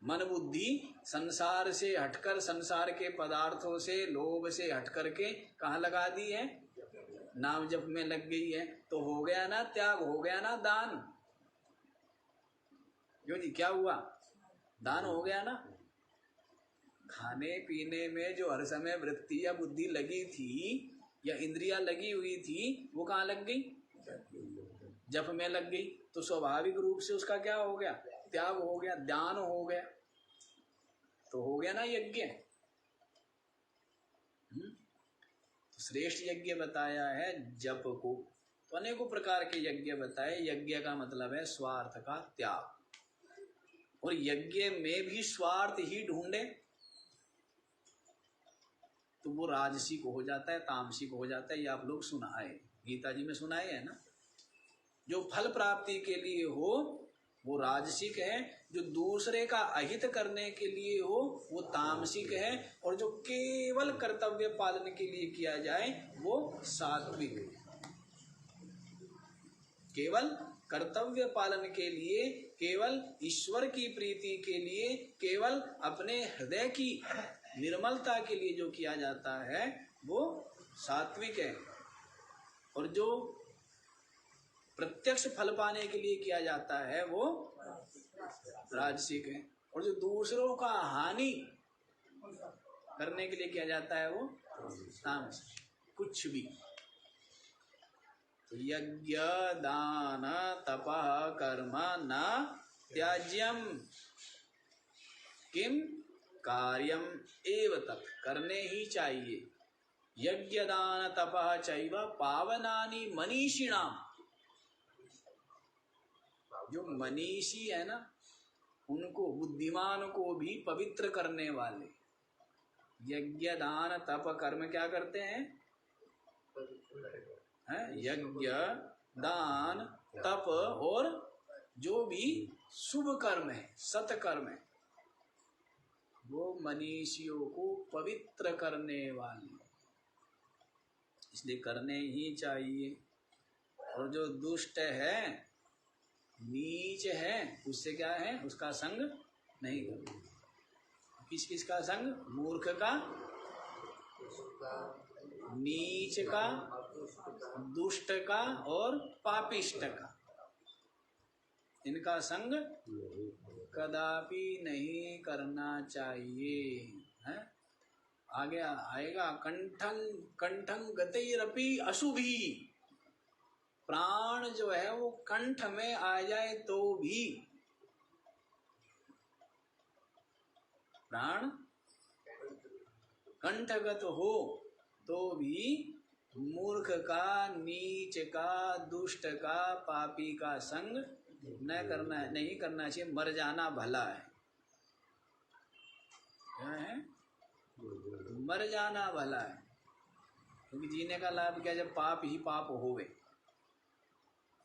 A: मन बुद्धि संसार से हटकर, संसार के पदार्थों से, लोभ से हटकर के कहाँ लगा दी है? नाम जप में लग गई है। तो हो गया ना त्याग, हो गया ना दान। क्यों जी, क्या हुआ? दान हो गया ना। खाने पीने में जो हर समय वृत्ति या बुद्धि लगी थी या इंद्रियां लगी हुई थी, वो कहाँ लग गई? जप में लग गई। तो स्वाभाविक रूप से उसका क्या हो गया? त्याग हो गया, दान हो गया। तो हो गया ना यज्ञ। श्रेष्ठ यज्ञ बताया है जप को। तो अनेकों प्रकार के यज्ञ बताए। यज्ञ का मतलब है स्वार्थ का त्याग, और यज्ञ में भी स्वार्थ ही ढूंढे तो वो राजसिक हो जाता है, तामसिक हो जाता है। ये आप लोग सुनाए, गीता जी में सुनाए है ना। जो फल प्राप्ति के लिए हो वो राजसिक है, जो दूसरे का अहित करने के लिए हो वो तामसिक है, और जो केवल कर्तव्य पालन के लिए किया जाए वो सात्विक है। केवल कर्तव्य पालन के लिए, केवल ईश्वर की प्रीति के लिए, केवल अपने हृदय की निर्मलता के लिए जो किया जाता है वो सात्विक है, और जो प्रत्यक्ष फल पाने के लिए किया जाता है वो राजसिक है, और जो दूसरों का हानि करने के लिए किया जाता है वो तामसिक। कुछ भी यज्ञ दान तपः कर्म न त्याज्यम किम कार्यम एव तत्, करने ही चाहिए। यज्ञ दान तपः चैव पावनानि मनीषिणाम, जो मनीषी है ना उनको, बुद्धिमान को भी पवित्र करने वाले। यज्ञ दान तप कर्म क्या करते हैं? यज्ञ दान तप और जो भी शुभ कर्म है, सत्कर्म है, वो मनीषियों को पवित्र करने वाले, इसलिए करने ही चाहिए। और जो दुष्ट है, नीच है, उससे क्या है? उसका संग नहीं करना। किस किस का संग? मूर्ख का, नीच का, दुष्ट का और पापिष्ट का, इनका संग कदापि नहीं करना चाहिए। है? आगे आएगा, कंठं कंठं गतैरपि अशुभी, प्राण जो है वो कंठ में आ जाए तो भी, प्राण कंठगत हो तो भी मूर्ख का, नीच का, दुष्ट का, पापी का संग न करना है, नहीं करना चाहिए। मर जाना भला है। क्या है? मर जाना भला है, क्योंकि जीने का लाभ क्या? जब पाप ही पाप होवे,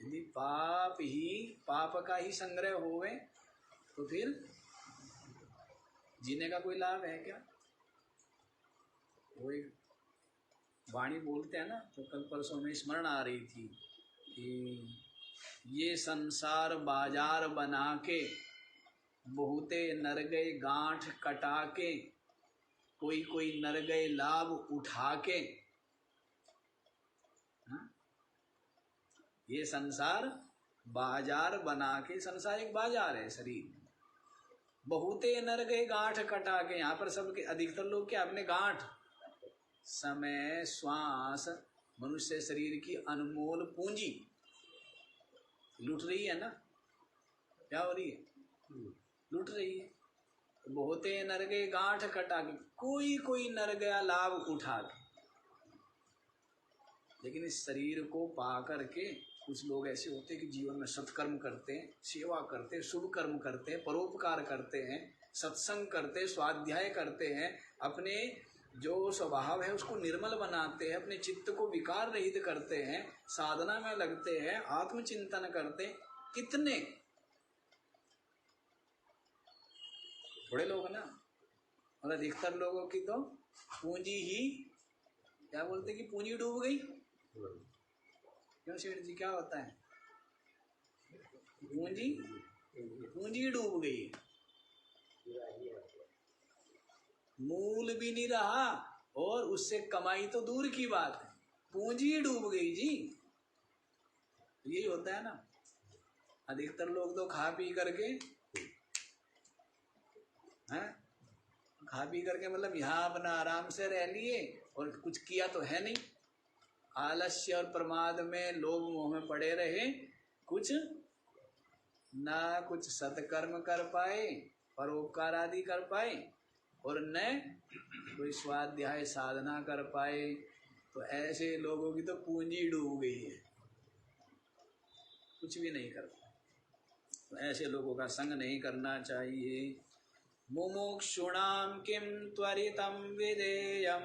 A: यदि पाप का ही संग्रह होवे तो फिर जीने का कोई लाभ है क्या? वो एक वाणी बोलते हैं ना, तो कल परसों में स्मरण आ रही थी कि ये संसार बाजार बना के बहुते नर गए गांठ कटा के, कोई कोई नर गए लाभ उठा के। ये संसार बाजार बना के, संसार एक बाजार है शरीर, बहुते नर गए गांठ कटा के। यहाँ पर सबके अधिकतर लोग क्या? अपने गांठ, समय, श्वास, मनुष्य शरीर की अनमोल पूंजी लूट रही है ना। क्या हो रही है? लूट रही है। बहुते नर गए गांठ कटा के, कोई कोई नर गया लाभ उठा के। लेकिन इस शरीर को पा करके कुछ लोग ऐसे होते हैं कि जीवन में सत्कर्म करते हैं, सेवा करते हैं, शुभ कर्म करते हैं, परोपकार करते हैं, सत्संग करते हैं, स्वाध्याय करते हैं, अपने जो स्वभाव है उसको निर्मल बनाते हैं, अपने चित्त को विकार रहित करते हैं, साधना में लगते हैं, आत्मचिंतन करते हैं। कितने बड़े लोग ना, और अधिकतर लोगों की तो पूंजी ही, क्या बोलते कि पूंजी डूब गई। क्यों सेठ जी, क्या होता है? पूंजी डूब गई, मूल भी नहीं रहा, और उससे कमाई तो दूर की बात है, पूंजी डूब गई जी। यही होता है ना। अधिकतर लोग तो खा पी करके, खा पी करके मतलब यहाँ अपना आराम से रह लिए और कुछ किया तो है नहीं, आलस्य और प्रमाद में, लोभ मोह में पड़े रहे, कुछ ना कुछ सत्कर्म कर पाए, परोपकार आदि कर पाए, और न कोई स्वाध्याय साधना कर पाए, तो ऐसे लोगों की तो पूंजी डूब गई है, कुछ भी नहीं करता। तो ऐसे लोगों का संग नहीं करना चाहिए। मुमुक्षुणाम किम त्वरितम विधेयम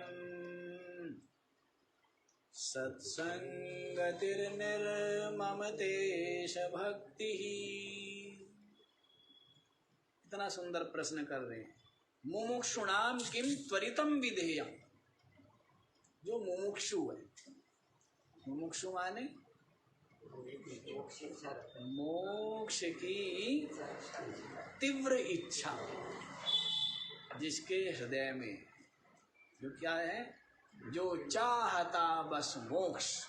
A: सत्संगतिर्निर्ममतेश भक्ति। इतना सुंदर प्रश्न कर रहे हैं। मुमुक्षुणाम किम त्वरितम विधेयम, जो मुमुक्षु है, मुमुक्षु माने मोक्ष की तीव्र इच्छा जिसके हृदय में, जो क्या है, जो चाहता बस मोक्ष,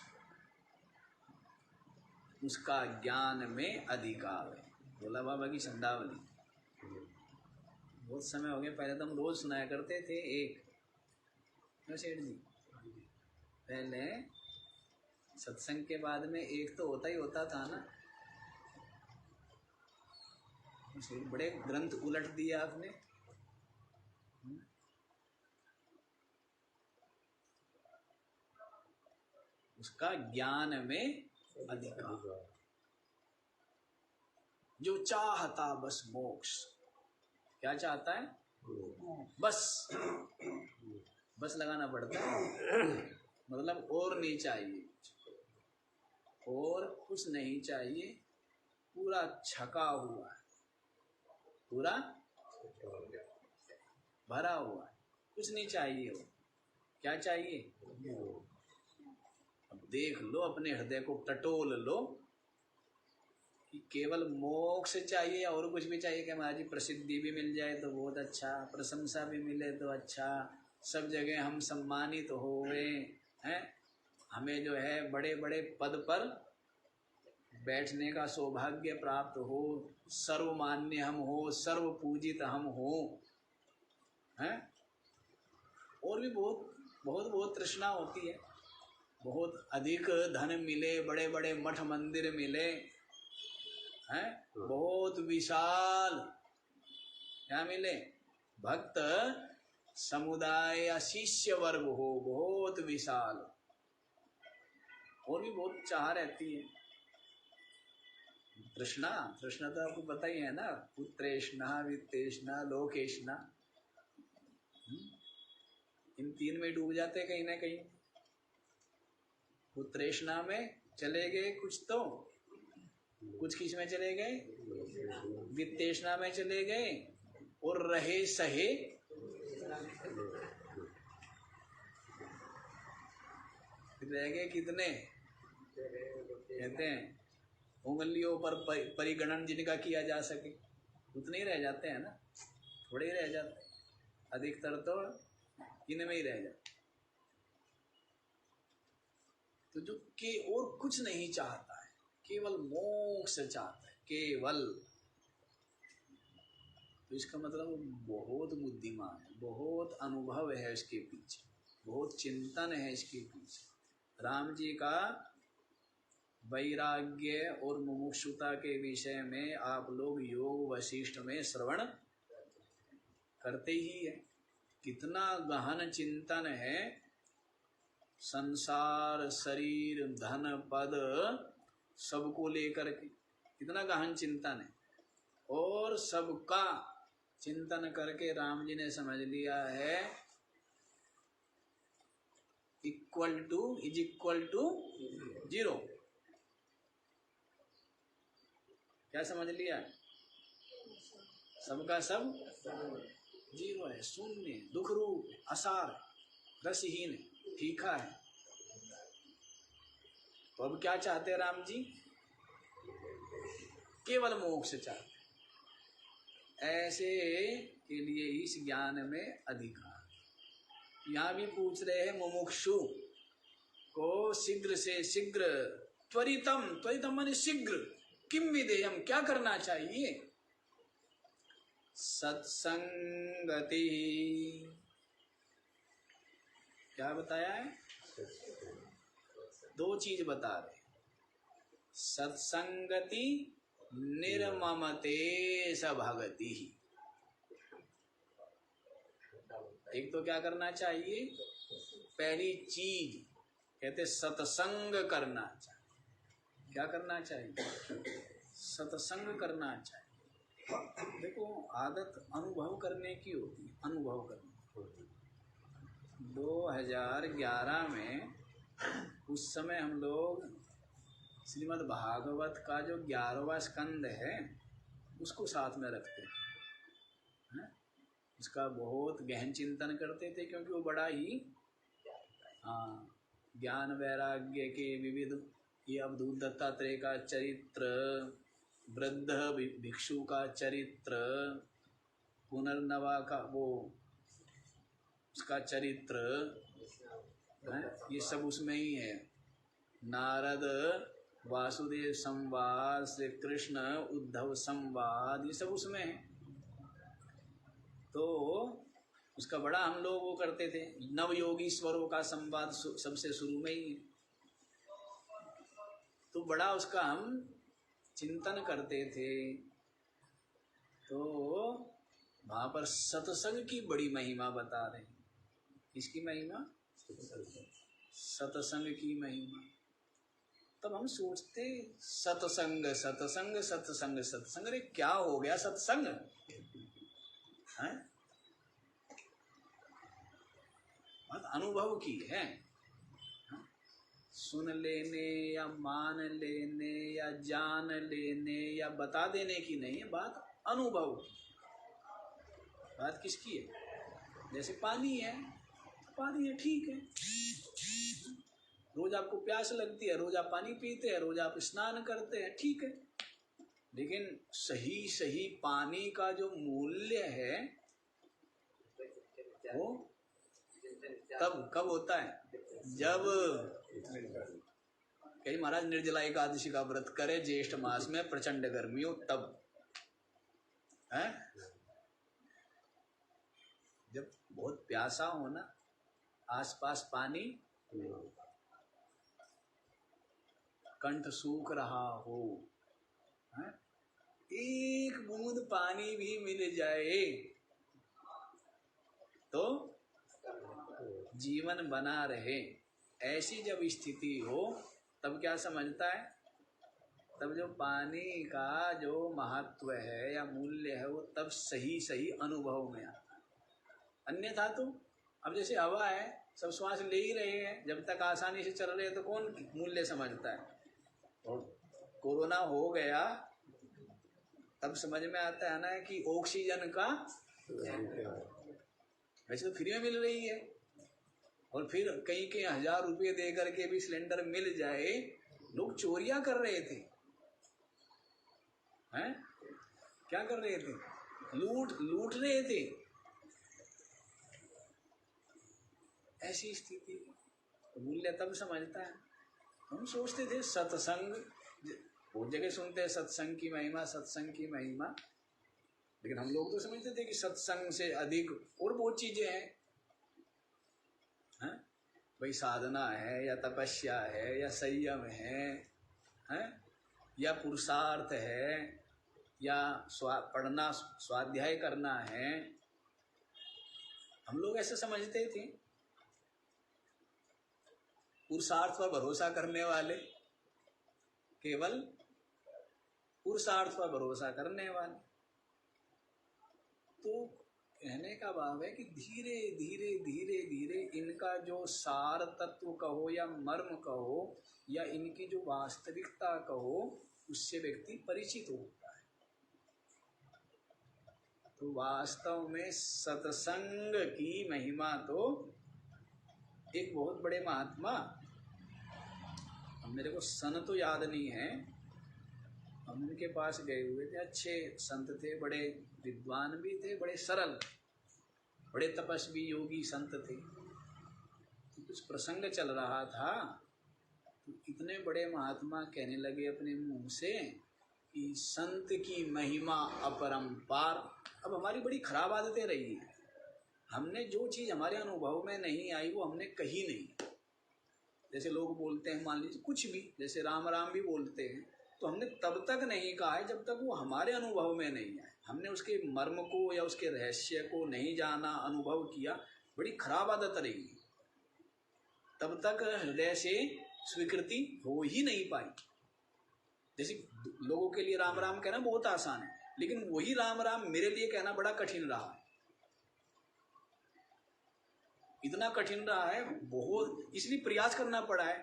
A: उसका ज्ञान में अधिकार है। भोला बाबा की संदावली बहुत समय हो गया, पहले तो हम रोज सुनाया करते थे। एक सेठ जी, पहले सत्संग के बाद में एक तो होता ही होता था ना। बड़े ग्रंथ उलट दिए आपने। उसका ज्ञान में अधिकार, जो चाहता बस मोक्ष। क्या चाहता है? बस, बस लगाना पड़ता है, मतलब और नहीं चाहिए, और कुछ नहीं चाहिए, पूरा छका हुआ है, पूरा भरा हुआ है, कुछ नहीं चाहिए। वो क्या चाहिए? अब देख लो, अपने हृदय को टटोल लो कि केवल मोक्ष चाहिए और कुछ भी चाहिए कि हमारी प्रसिद्धि भी मिल जाए तो बहुत अच्छा, प्रशंसा भी मिले तो अच्छा, सब जगह हम सम्मानित तो होवे हैं, हमें जो है बड़े बड़े पद पर बैठने का सौभाग्य प्राप्त हो, सर्वमान्य हम हो, सर्व पूजित हम हो, हैं? और भी बहुत बहुत बहुत तृष्णा होती है। बहुत अधिक धन मिले, बड़े बड़े मठ मंदिर मिले, हैं? बहुत विशाल क्या मिले? भक्त समुदाय या शिष्य वर्ग हो, बहुत विशाल, और भी बहुत चाह रहती है। तृष्णा, तृष्णा तो आपको पता ही है ना, पुत्रेष्णा, वित्तेष्णा, लोकेष्णा, इन तीन में डूब जाते कहीं ना कहीं। पुत्रेष्णा में चले गए कुछ तो, कुछ किस में चले गए? वित्तेष्णा में चले गए, और रहे सहे रह गए कितने? कहते हैं उंगलियों पर परिगणन जिनका किया जा सके उतने ही रह जाते हैं ना, थोड़े ही रह जाते हैं, अधिकतर तो इनमें ही रह जाते। तो जो के और कुछ नहीं चाहता है, केवल मोक्ष चाहता है, केवल, तो इसका मतलब बहुत बुद्धिमान है, बहुत अनुभव है इसके पीछे, बहुत चिंतन है इसके पीछे। राम जी का वैराग्य और मुमुक्षुता के विषय में आप लोग योग वशिष्ठ में श्रवण करते ही है। कितना गहन चिंतन है, संसार, शरीर, धन, पद सबको लेकर के कितना गहन चिंतन है, और सबका चिंतन करके राम जी ने समझ लिया है equal to is equal to zero. क्या समझ लिया? सबका सब जीरो है, शून्य, दुख रूप, असार, रसहीन, फीका है। तो अब क्या चाहते हैं राम जी? केवल मोक्ष चाहते। ऐसे के लिए इस ज्ञान में अधिकार। यहाँ भी पूछ रहे हैं मुमुक्षु को शीघ्र से शीघ्र, त्वरितम, त्वरितम माने शीघ्र, किम विधेयम, क्या करना चाहिए? सत्संगति। क्या बताया है? दो चीज बता रहे, सत्संगति, निर्ममते सभगति। एक तो क्या करना चाहिए? पहली चीज कहते सत्संग करना चाहिए। क्या करना चाहिए? सत्संग करना चाहिए। देखो आदत अनुभव करने की होती है, अनुभव करने। 2011 में उस समय हम लोग श्रीमद् भागवत का जो 11वां स्कंद है उसको साथ में रखते हैं, उसका बहुत गहन चिंतन करते थे, क्योंकि वो बड़ा ही ज्ञान वैराग्य के विविध, ये अवधूत दत्तात्रेय का चरित्र, वृद्ध भिक्षु का चरित्र, पुनर्नवा का वो उसका चरित्र है, ये सब उसमें ही है। नारद वासुदेव संवाद, श्री कृष्ण उद्धव संवाद, ये सब उसमें है। तो उसका बड़ा हम लोग वो करते थे। नवयोगीश्वरों का संवाद सबसे शुरू में ही है, तो बड़ा उसका हम चिंतन करते थे। तो वहां पर सत्संग की बड़ी महिमा बता रहे हैं। किसकी महिमा? सत्संग की महिमा। तब हम सोचते सत्संग सत्संग सत्संग सत्संग, अरे क्या हो गया सत्संग है? बात अनुभव की है, सुन लेने या मान लेने या जान लेने या बता देने की नहीं है, बात अनुभव की। बात किसकी है? जैसे पानी है, पानी है, ठीक है, रोज आपको प्यास लगती है, रोज आप पानी पीते हैं, रोज आप स्नान करते हैं, ठीक है, लेकिन सही सही पानी का जो मूल्य है वो तब कब होता है? जब कहीं महाराज निर्जला एकादशी का व्रत करे ज्येष्ठ मास में, प्रचंड गर्मी हो, तब है। जब बहुत प्यासा हो ना, आसपास पानी, कंठ सूख रहा हो, है? एक बूंद पानी भी मिल जाए तो जीवन बना रहे, ऐसी जब स्थिति हो तब क्या समझता है? तब जो पानी का जो महत्व है या मूल्य है वो तब सही सही अनुभव में आता है। अन्यथा तो अब जैसे हवा है, सब श्वास ले ही रहे हैं, जब तक आसानी से चल रहे हैं तो कौन मूल्य समझता है? और कोरोना हो गया तब समझ में आता है ना कि ऑक्सीजन का वैसे तो फ्री में मिल रही है, और फिर कहीं के 1000 रुपये दे करके भी सिलेंडर मिल जाए, लोग चोरियां कर रहे थे, हैं? क्या कर रहे थे? लूट रहे थे। ऐसी स्थिति मूल्य तब समझता है। हम सोचते थे सत्संग, बहुत जगह सुनते हैं सत्संग की महिमा, सत्संग की महिमा, लेकिन हम लोग तो समझते थे कि सत्संग से अधिक और बहुत चीजें हैं, भाई साधना है या तपस्या है या संयम है, या पुरुषार्थ है या पढ़ना स्वाध्याय करना है। हम लोग ऐसे समझते थे। पुरुषार्थ पर भरोसा करने वाले, केवल पुरुषार्थ पर भरोसा करने वाले। तो कहने का भाव है कि धीरे धीरे धीरे धीरे इनका जो सार तत्व कहो या मर्म कहो या इनकी जो वास्तविकता कहो, उससे व्यक्ति परिचित होता है। तो वास्तव में सत्संग की महिमा तो एक बहुत बड़े महात्मा, मेरे को सन तो याद नहीं है, हम उनके पास गए हुए थे, अच्छे संत थे, बड़े विद्वान भी थे, बड़े सरल, बड़े तपस्वी योगी संत थे। तो कुछ प्रसंग चल रहा था, तो इतने बड़े महात्मा कहने लगे अपने मुंह से कि संत की महिमा अपरंपार। अब हमारी बड़ी खराब आदतें रही हैं, हमने जो चीज़ हमारे अनुभव में नहीं आई वो हमने कही नहीं। जैसे लोग बोलते हैं, मान लीजिए कुछ भी, जैसे राम राम भी बोलते हैं, तो हमने तब तक नहीं कहा है जब तक वो हमारे अनुभव में नहीं आए, हमने उसके मर्म को या उसके रहस्य को नहीं जाना, अनुभव किया। बड़ी खराब आदत रही। तब तक हृदय से स्वीकृति हो ही नहीं पाई। जैसे लोगों के लिए राम राम कहना बहुत आसान है, लेकिन वही राम राम मेरे लिए कहना बड़ा कठिन रहा है। इतना कठिन रहा है बहुत, इसलिए प्रयास करना पड़ा है।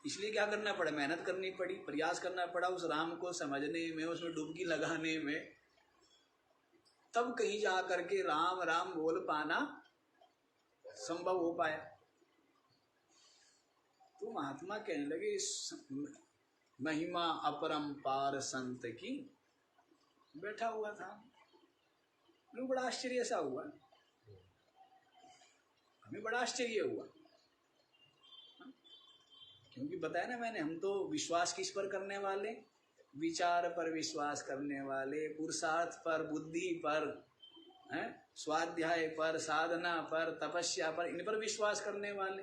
A: इसलिए क्या करना पड़ा, मेहनत करनी पड़ी, प्रयास करना पड़ा उस राम को समझने में, उसमें डुबकी लगाने में, तब कहीं जा करके राम राम बोल पाना संभव हो पाया। तो महात्मा कहने लगे महिमा अपरंपार संत की। बैठा हुआ था, लोग बड़ा आश्चर्य सा हुआ, हमें बड़ा आश्चर्य हुआ, क्योंकि बताया ना मैंने, हम तो विश्वास किस पर करने वाले, विचार पर विश्वास करने वाले, पुरुषार्थ पर, बुद्धि पर, स्वाध्याय पर, साधना पर, तपस्या पर, इन पर विश्वास करने वाले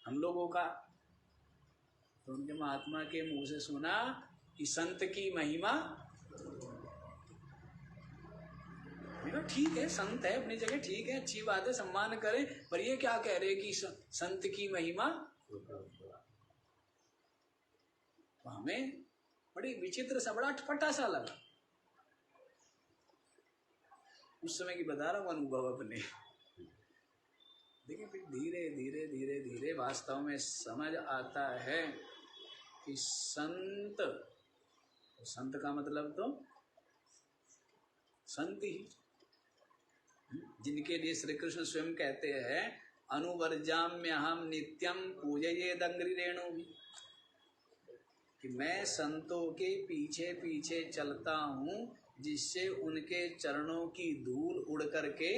A: हम लोगों का। तो उनके महात्मा के मुंह से सुना कि संत की महिमा। ठीक है, संत है अपनी जगह, ठीक है, अच्छी बात है, सम्मान करें, पर ये क्या कह रहे कि संत की महिमा। तो हमें बड़ी विचित्र सा, बड़ा अटपटा सा लगा। उस समय की बता रहा हूं अनुभव अपने। देखिए फिर धीरे धीरे धीरे धीरे वास्तव में समझ आता है कि संत का मतलब तो संत ही, जिनके लिए श्री कृष्ण स्वयं कहते हैं अनुवर्जाम्य हम नित्यम पूजयेद अंग्रि रेणु भी, कि मैं संतों के पीछे पीछे चलता हूं जिससे उनके चरणों की धूल उड़ करके,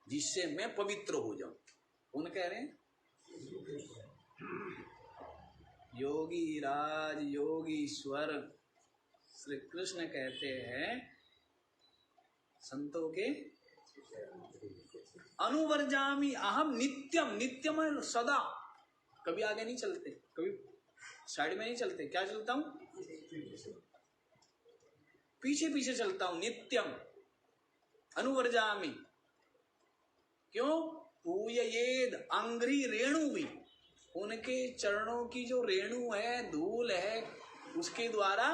A: जिससे मैं पवित्र हो जाऊं। कौन कह रहे हैं? योगी राज योगीश्वर श्री कृष्ण कहते हैं संतों के अनुवर्जामी अहम नित्यम, नित्यम सदा, कभी आगे नहीं चलते, कभी साइड में नहीं चलते, क्या चलता हूं? पीछे पीछे चलता हूं, नित्यम अनुवर्जामी। क्यों? पूजयेद अंग्रि रेणु भी, उनके चरणों की जो रेणु है, धूल है, उसके द्वारा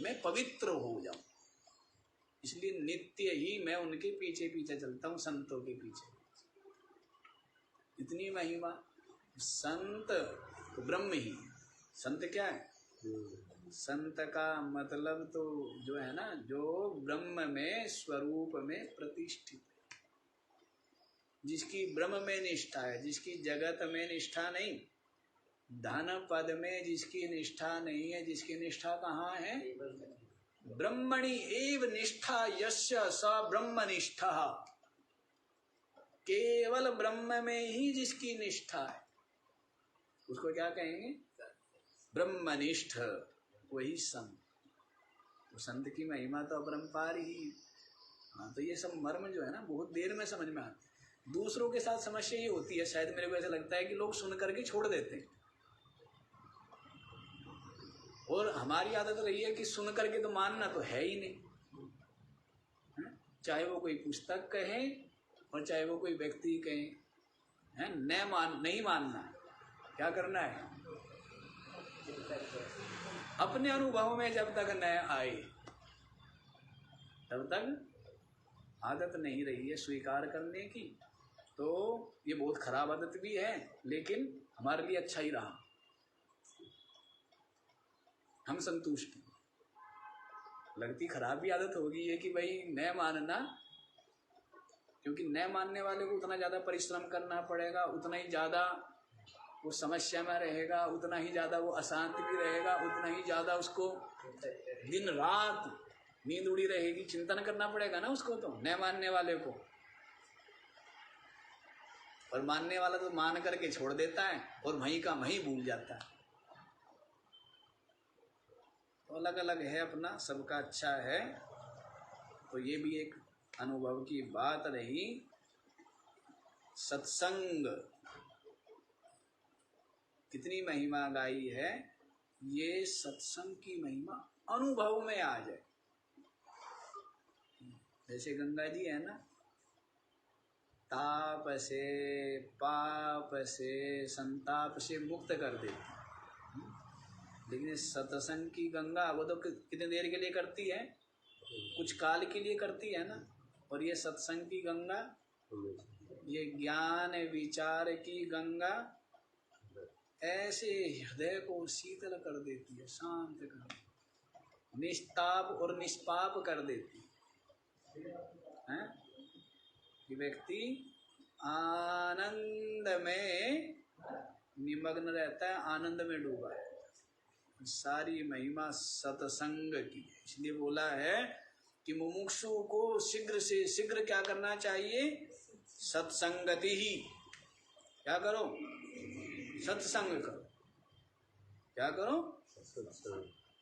A: मैं पवित्र हो जाऊं। इसलिए नित्य ही मैं उनके पीछे पीछे चलता हूं, संतों के पीछे। इतनी महिमा। संत ब्रह्म ही, संत क्या है? संत का मतलब तो जो है ना, जो ब्रह्म में स्वरूप में प्रतिष्ठित, जिसकी ब्रह्म में निष्ठा है, जिसकी जगत में निष्ठा नहीं, धन पद में जिसकी निष्ठा नहीं है, जिसकी निष्ठा कहाँ है? ब्रह्मणि एव निष्ठा यस्य स ब्रह्मनिष्ठा, केवल ब्रह्म में ही जिसकी निष्ठा है उसको क्या कहेंगे? ब्रह्मनिष्ठ, वही संत। तो संत की महिमा तो अपरंपार ही। हाँ, तो ये सब मर्म जो है ना बहुत देर में समझ में आते। दूसरों के साथ समस्या ये होती है, शायद मेरे को ऐसा लगता है कि लोग सुन करके छोड़ देते हैं, और हमारी आदत रही है कि सुन करके तो मानना तो है ही नहीं, चाहे वो कोई पुस्तक कहे और चाहे वो कोई व्यक्ति कहे, है नहीं मानना है। क्या करना है? अपने अनुभव में जब तक न आए तब तक आदत नहीं रही है स्वीकार करने की। तो ये बहुत खराब आदत भी है, लेकिन हमारे लिए अच्छा ही रहा, हम संतुष्ट। लगती खराब भी आदत होगी ये कि भाई न मानना, क्योंकि न मानने वाले को उतना ज्यादा परिश्रम करना पड़ेगा, उतना ही ज्यादा वो समस्या में रहेगा, उतना ही ज्यादा वो अशांत भी रहेगा, उतना ही ज्यादा उसको दिन रात नींद उड़ी रहेगी, चिंतन करना पड़ेगा ना उसको, तो न मानने वाले को। और मानने वाला तो मान करके छोड़ देता है और वहीं का वहीं भूल जाता है। तो अलग अलग है अपना, सबका अच्छा है। तो ये भी एक अनुभव की बात रही। सत्संग कितनी महिमा गाई है, ये सत्संग की महिमा अनुभव में आ जाए। जैसे गंगा जी है ना, ताप से, पाप से, संताप से मुक्त कर देती है। लेकिन सत्संग की गंगा वो तो कितनी देर के लिए करती है, कुछ काल के लिए करती है ना। और ये सत्संग की गंगा, ये ज्ञान विचार की गंगा ऐसे हृदय को शीतल कर देती है, शांत कर देती है, निष्ताप और निष्पाप कर देती है। कि व्यक्ति आनंद में निमग्न रहता है, आनंद में डूबा है। सारी महिमा सत्संग की है। इसलिए बोला है कि मुमुक्षु को शीघ्र से शीघ्र क्या करना चाहिए, सत्संगति ही। क्या करो, सत्संग करो। क्या करो,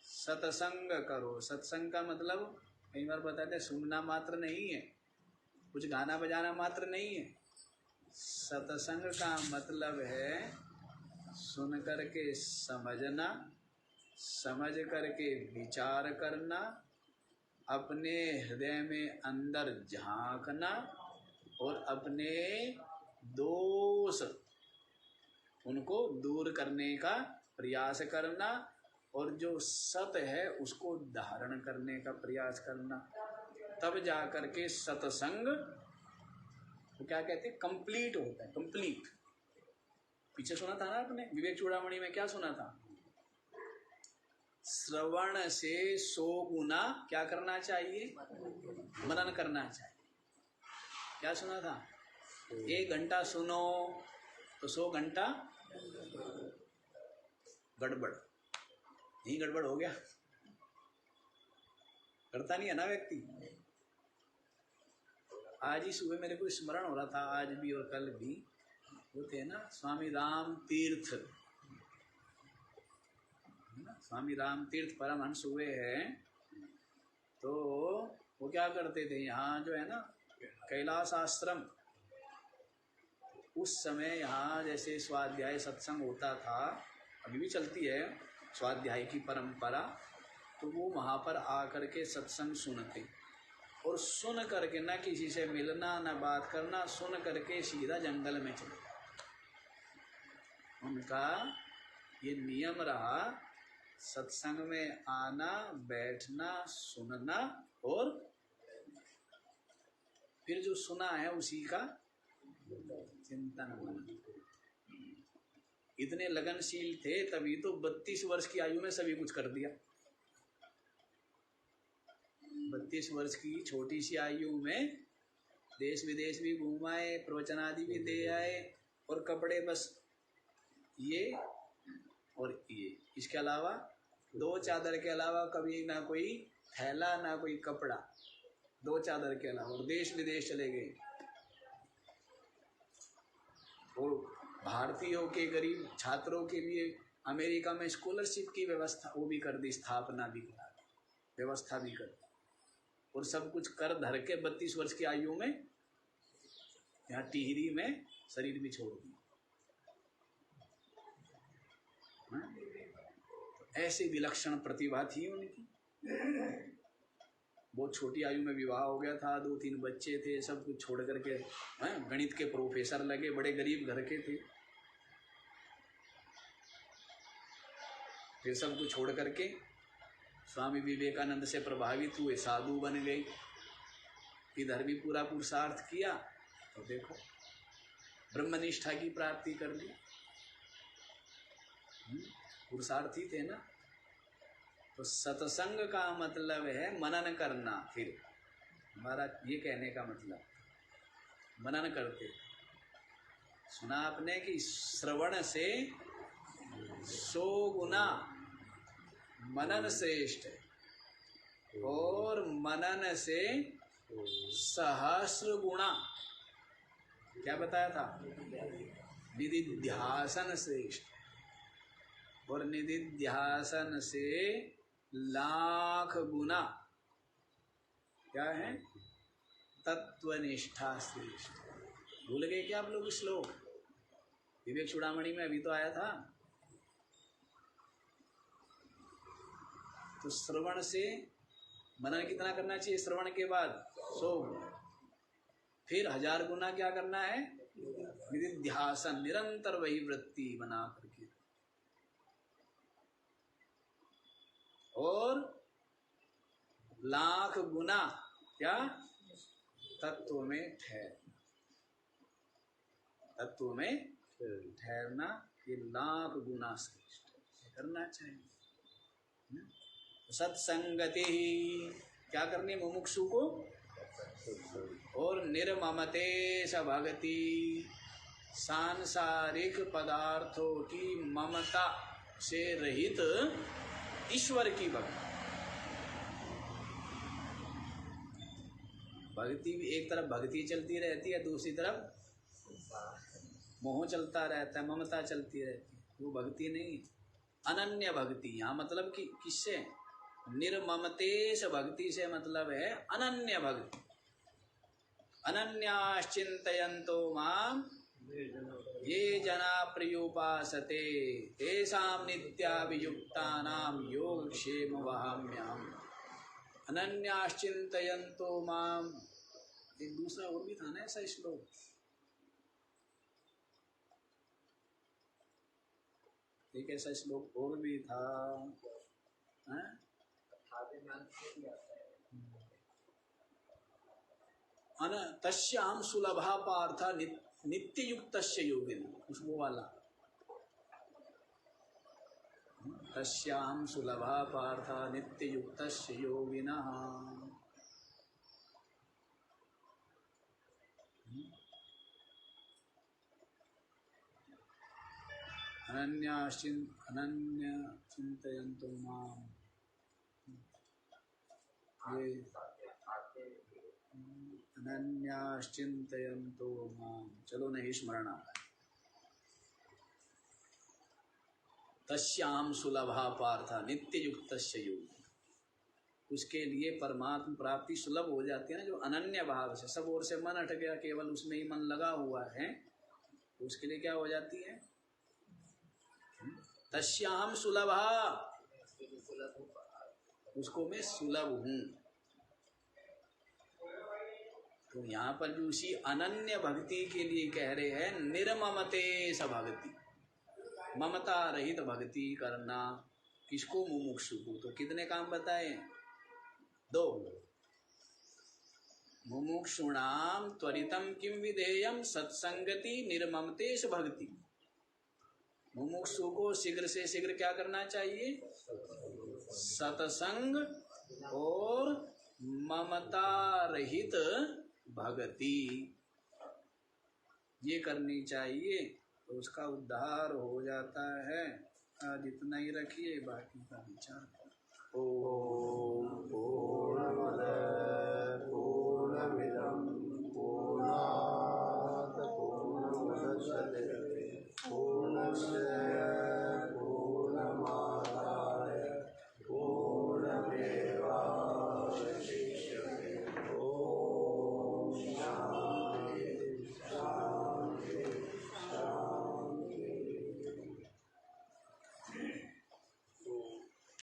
A: सत्संग करो। सत्संग का मतलब कई बार बताते हैं सुनना मात्र नहीं है, कुछ गाना बजाना मात्र नहीं है। सत्संग का मतलब है सुन करके समझना, समझ करके विचार करना, अपने हृदय में अंदर झांकना और अपने दोष उनको दूर करने का प्रयास करना, और जो सत है उसको धारण करने का प्रयास करना। तब जाकर के सत्संग वो क्या कहते हैं, कंप्लीट होता है। कंप्लीट पीछे सुना था ना आपने, विवेक चूड़ामणि में क्या सुना था, श्रवण से 100 गुना क्या करना चाहिए, मनन करना चाहिए। क्या सुना था, 1 घंटा सुनो तो 100 घंटा गड़बड़। नहीं गड़बड़ हो गया, करता नहीं है ना व्यक्ति। आज ही सुबह मेरे को स्मरण हो रहा था, आज भी और कल भी, वो थे ना स्वामी राम तीर्थ, स्वामी राम तीर्थ परमहंस हुए हैं। तो वो क्या करते थे, यहाँ जो है ना कैलाश आश्रम, उस समय यहाँ जैसे स्वाध्याय सत्संग होता था, अभी भी चलती है स्वाध्याय की परंपरा, तो वो वहाँ पर आकर के सत्संग सुनते, और सुन करके ना किसी से मिलना ना बात करना, सुन करके सीधा जंगल में चले। उनका ये नियम रहा, सत्संग में आना, बैठना, सुनना, और फिर जो सुना है उसी का चिंतन करना। इतने लगनशील थे, तभी तो 32 वर्ष की आयु में सभी कुछ कर दिया। 32 वर्ष की छोटी सी आयु में देश विदेश भी घूमाए, प्रवचन आदि भी दे आए, और कपड़े बस ये और ये, इसके अलावा 2 चादर के अलावा कभी ना कोई थैला ना कोई कपड़ा, 2 चादर के अलावा, और देश विदेश चले गए। और भारतीयों के गरीब छात्रों के लिए अमेरिका में स्कॉलरशिप की व्यवस्था वो भी कर दी, स्थापना भी करा दी, व्यवस्था भी कर दी, और सब कुछ कर धर के 32 वर्ष की आयु में यहाँ टिहरी में शरीर भी छोड़ दिया। ऐसे विलक्षण प्रतिभा थी उनकी। बहुत छोटी आयु में विवाह हो गया था, 2-3 बच्चे थे, सब कुछ छोड़ करके गणित के प्रोफेसर लगे, बड़े गरीब घर के थे। फिर सब कुछ छोड़ करके स्वामी विवेकानंद से प्रभावित हुए, साधु बन गए। इधर भी पूरा पुरुषार्थ किया, तो देखो ब्रह्मनिष्ठा की प्राप्ति कर ली। पुरुषार्थी थे ना। तो सत्संग का मतलब है मनन करना। फिर हमारा ये कहने का मतलब, मनन करते, सुना आपने कि श्रवण से 100 गुना मनन श्रेष्ठ है, और मनन से सहस्र गुना क्या बताया था, निधिध्यासन श्रेष्ठ, और निधिध्यासन से लाख गुना क्या है, तत्वनिष्ठा श्रेष्ठ। भूल गए क्या आप लोग श्लोक? विवेक चूड़ामणि में अभी तो आया था। तो श्रवण से मनन कितना करना चाहिए? श्रवण के बाद 100, फिर 1000 गुना क्या करना है? निधिध्यासन, निरंतर वही वृत्ति बना करके, और लाख गुना क्या? तत्व में तत्व में ठहरना, ये लाख गुना श्रेष्ठ करना चाहिए। सत्संगति ही क्या करनी मुमुक्षु को? और निर्ममते स भगति, सांसारिक पदार्थों की ममता से रहित ईश्वर की भक्ति। भक्ति भी एक तरफ भक्ति चलती रहती है, दूसरी तरफ मोह चलता रहता है, ममता चलती रहती है, वो भक्ति नहीं। अनन्य भक्ति यहाँ मतलब कि किससे? निर्ममतेश भक्ति से मतलब है अनन्य भक्ति। अनन्याश्चिन्तयन्तो माम ये जना प्रियोपासते तेषां नित्याभियुक्तानां योगक्षेम वहाम्यहम्। अनन्याश्चिन्तयन्तो माम, एक दूसरा और भी था ना ऐसा श्लोक, एक ऐसा श्लोक और भी था, तस्याम सुलभा पार्थ नित्य युक्तस्य योगिनः, वो वाला, तस्याम सुलभा पार्थ नित्य युक्तस्य योगिनः। अनन्य चिंतयन्तु माम, ये अनन्याश्चिन्तयन्तो माम, चलो नहीं स्मरण आ रहा है। तस्याम सुलभा पार्थ नित्य युक्तस्य योगी, उसके लिए परमात्मा प्राप्ति सुलभ हो जाती है ना, जो अनन्य भाव से, सब ओर से मन हट गया, केवल उसमें ही मन लगा हुआ है, उसके लिए क्या हो जाती है? तस्याम सुलभा, उसको मैं सुलभ हूँ। तो यहाँ पर भी उसी अनन्य भक्ति के लिए कह रहे हैं निर्ममते स भक्ति, ममता रहित भक्ति करना। किसको? मुमुक्षु को। तो कितने काम बताए? 2। मुमुक्षुणाम त्वरितम किम विधेयम सत्संगति निर्ममते स भक्ति। मुमुक्षु को शीघ्र से शीघ्र क्या करना चाहिए? सत्संग और ममता रहित भक्ति, ये करनी चाहिए, तो उसका उद्धार हो जाता है। आज इतना ही रखिए, बाकी का विचार। ओम